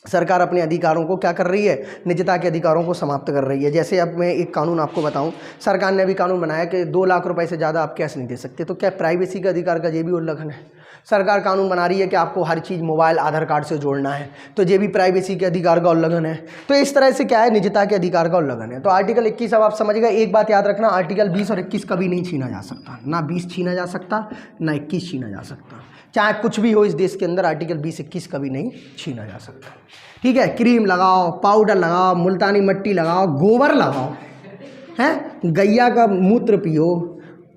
सरकार अपने अधिकारों को क्या कर रही है, निजता के अधिकारों को समाप्त कर रही है। जैसे अब मैं एक कानून आपको बताऊं, सरकार ने अभी कानून बनाया कि 2 लाख रुपए से ज़्यादा आप कैश नहीं दे सकते। तो क्या प्राइवेसी का अधिकार का ये भी उल्लंघन है। सरकार कानून बना रही है कि आपको हर चीज़ मोबाइल आधार कार्ड से जोड़ना है, तो ये भी प्राइवेसी के अधिकार का उल्लंघन है। तो इस तरह से क्या है, निजता के अधिकार का उल्लंघन है। तो आर्टिकल 21 अब आप समझिएगा, एक बात याद रखना, आर्टिकल 20 और 21 कभी नहीं छीना जा सकता, ना 20 छीना जा सकता, ना 21 छीना जा सकता, चाहे कुछ भी हो इस देश के अंदर, आर्टिकल 20-21 कभी नहीं छीना जा सकता, ठीक है। क्रीम लगाओ, पाउडर लगाओ, मुल्तानी मट्टी लगाओ, गोबर लगाओ, हैं गैया का मूत्र पियो,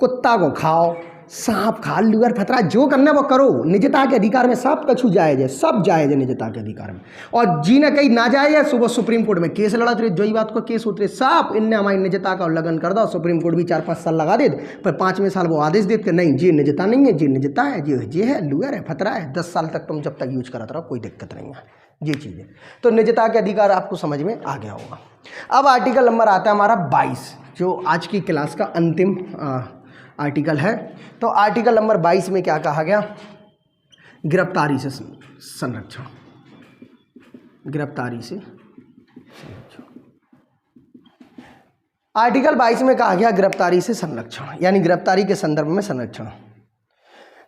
कुत्ता को खाओ, सांप खाल लुअर फतरा जो करना वो करो, निजता के अधिकार में सब कछु जायज है, सब जायज है निजता के अधिकार में। और जी ने कहीं ना जाए सुबह सुप्रीम कोर्ट में केस लड़ा रहे, जो ही बात को केस उतरे सब इनने हमारी निजता का उल्लंघन कर दो। सुप्रीम कोर्ट भी 4-5 साल लगा दे, पर 5वें साल वो आदेश देते नहीं जी निजता नहीं है, जी निजता है, जी है लुअर है फतरा है, 10 साल तक तुम जब तक यूज करते रहो कोई दिक्कत नहीं है, ये चीज़ें। तो निजता के अधिकार आपको समझ में आ गया होगा। अब आर्टिकल नंबर आता है हमारा 22, जो आज की क्लास का अंतिम आर्टिकल है। तो आर्टिकल नंबर 22 में क्या कहा गया? गिरफ्तारी से संरक्षण, गिरफ्तारी से संरक्षण। आर्टिकल 22 में कहा गया गिरफ्तारी से संरक्षण, यानी गिरफ्तारी के संदर्भ में संरक्षण।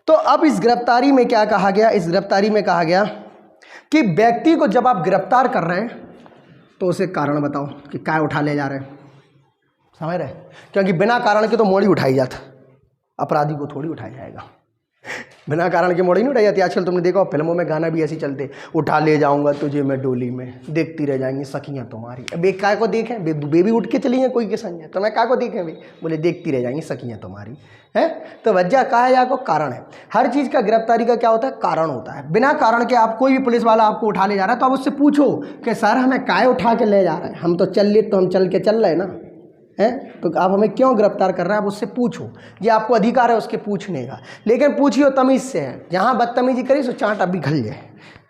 तो अब इस गिरफ्तारी में क्या कहा गया? इस गिरफ्तारी में कहा गया कि व्यक्ति को जब आप गिरफ्तार कर रहे हैं तो उसे कारण बताओ कि क्या उठा ले जा रहे हैं, समझ रहे? क्योंकि बिना कारण के तो मोड़ी उठाई जाता, अपराधी को थोड़ी उठाया जाएगा। बिना कारण के मोड़ी नहीं उठाई जाती। आजकल तुमने देखा फिल्मों में गाना भी ऐसे चलते, उठा ले जाऊंगा तुझे मैं डोली में, देखती रह जाएंगी सखियां तुम्हारी। अब एक काय को देखें, बेबी उठ के चली है कोई के संग, तो मैं काय को देखें भी, बोले देखती रह जाएंगी सखियां तुम्हारी है। तो वजह कहा जाए को कारण है। हर चीज़ का गिरफ्तारी का क्या होता है? कारण होता है। बिना कारण के आप कोई भी पुलिस वाला आपको उठा ले जा रहा है तो आप उससे पूछो कि सर हमें काय उठा के ले जा रहा है, हम तो चल ले, तो हम चल के चल रहे हैं ना है, तो आप हमें क्यों गिरफ्तार कर रहे हैं? आप उससे पूछो, ये आपको अधिकार है उसके पूछने का, लेकिन पूछियो तमीज़ से है। जहाँ बदतमीजी करी सो चाट अभी घल जाए।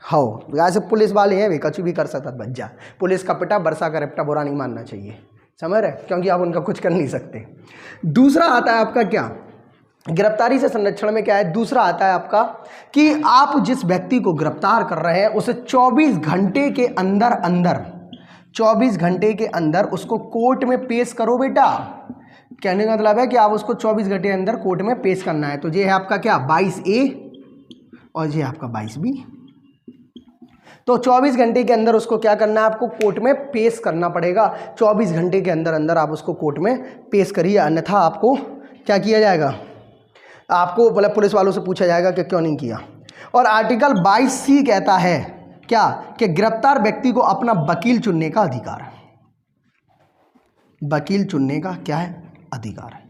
हाँ ऐसे पुलिस वाले हैं वे कछु भी कर सकता बच जा। पुलिस का पिटा बरसा का रिपटा बुरा नहीं मानना चाहिए, समझ रहे? क्योंकि आप उनका कुछ कर नहीं सकते। दूसरा आता है आपका क्या गिरफ्तारी से संरक्षण में क्या है? दूसरा आता है आपका कि आप जिस व्यक्ति को गिरफ्तार कर रहे हैं उसे 24 घंटे के अंदर 24 घंटे के अंदर उसको कोर्ट में पेश करो बेटा। कहने का मतलब है कि आप उसको 24 घंटे के अंदर कोर्ट में पेश करना है। तो ये है आपका क्या 22A और ये आपका 22B। तो 24 घंटे के अंदर उसको क्या करना है? आपको कोर्ट में पेश करना पड़ेगा। 24 घंटे के अंदर अंदर आप उसको कोर्ट में पेश करिए, अन्यथा आपको क्या किया जाएगा? आपको मतलब पुलिस वालों से पूछा जाएगा कि क्यों नहीं किया। और आर्टिकल 22C कहता है क्या कि गिरफ्तार व्यक्ति को अपना वकील चुनने का अधिकार है। वकील चुनने का क्या है? अधिकार है।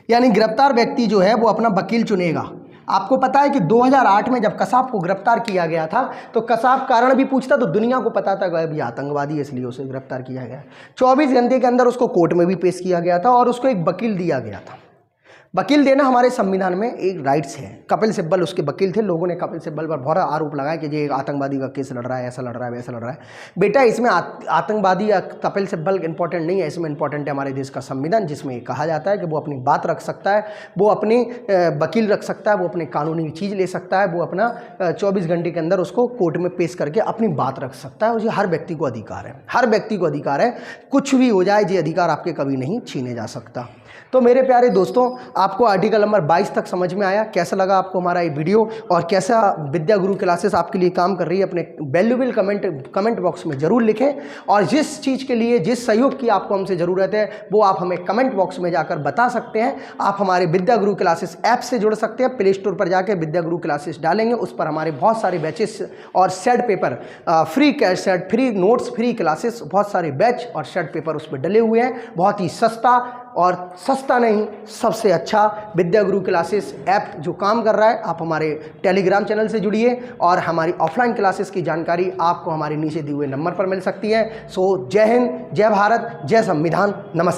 यानी गिरफ्तार व्यक्ति जो है वो अपना वकील चुनेगा। आपको पता है कि 2008 में जब कसाब को गिरफ्तार किया गया था तो कसाब कारण भी पूछता तो दुनिया को पता था कि आतंकवादी है, इसलिए उसे गिरफ्तार किया गया। 24 घंटे के अंदर उसको कोर्ट में भी पेश किया गया था और उसको एक वकील दिया गया था। वकील देना हमारे संविधान में एक राइट्स है। कपिल सिब्बल उसके वकील थे। लोगों ने कपिल सिब्बल पर बहुत आरोप लगाया कि ये आतंकवादी का केस लड़ रहा है, ऐसा लड़ रहा है, वैसा लड़ रहा है। बेटा इसमें आतंकवादी या कपिल सिब्बल इंपॉर्टेंट नहीं है, इसमें इंपॉर्टेंट है हमारे देश का संविधान, जिसमें कहा जाता है कि वो अपनी बात रख सकता है, वो अपनी वकील रख सकता है, वो अपनी कानूनी चीज़ ले सकता है, वो अपना 24 घंटे के अंदर उसको कोर्ट में पेश करके अपनी बात रख सकता है। और ये हर व्यक्ति को अधिकार है, हर व्यक्ति को अधिकार है। कुछ भी हो जाए ये अधिकार आपके कभी नहीं छीने जा सकता। तो मेरे प्यारे दोस्तों, आपको आर्टिकल नंबर 22 तक समझ में आया? कैसा लगा आपको हमारा ये वीडियो और कैसा विद्या गुरु क्लासेस आपके लिए काम कर रही है? अपने वैल्यूएबल कमेंट बॉक्स में ज़रूर लिखें। और जिस चीज़ के लिए जिस सहयोग की आपको हमसे ज़रूरत है वो आप हमें कमेंट बॉक्स में जाकर बता सकते हैं। आप हमारे विद्या गुरु क्लासेस ऐप से जुड़ सकते हैं। प्ले स्टोर पर जाकर विद्या गुरु क्लासेस डालेंगे, उस पर हमारे बहुत सारे बैचेस और set paper free cache set, free notes, free classes, बहुत सारे बैच और सेट पेपर उस पर डले हुए हैं। बहुत ही सस्ता और सस्ता नहीं, सबसे अच्छा विद्या गुरु क्लासेस ऐप जो काम कर रहा है। आप हमारे टेलीग्राम चैनल से जुड़िए और हमारी ऑफलाइन क्लासेस की जानकारी आपको हमारे नीचे दिए हुए नंबर पर मिल सकती है। सो जय हिंद, जय भारत, जय संविधान, नमस्कार।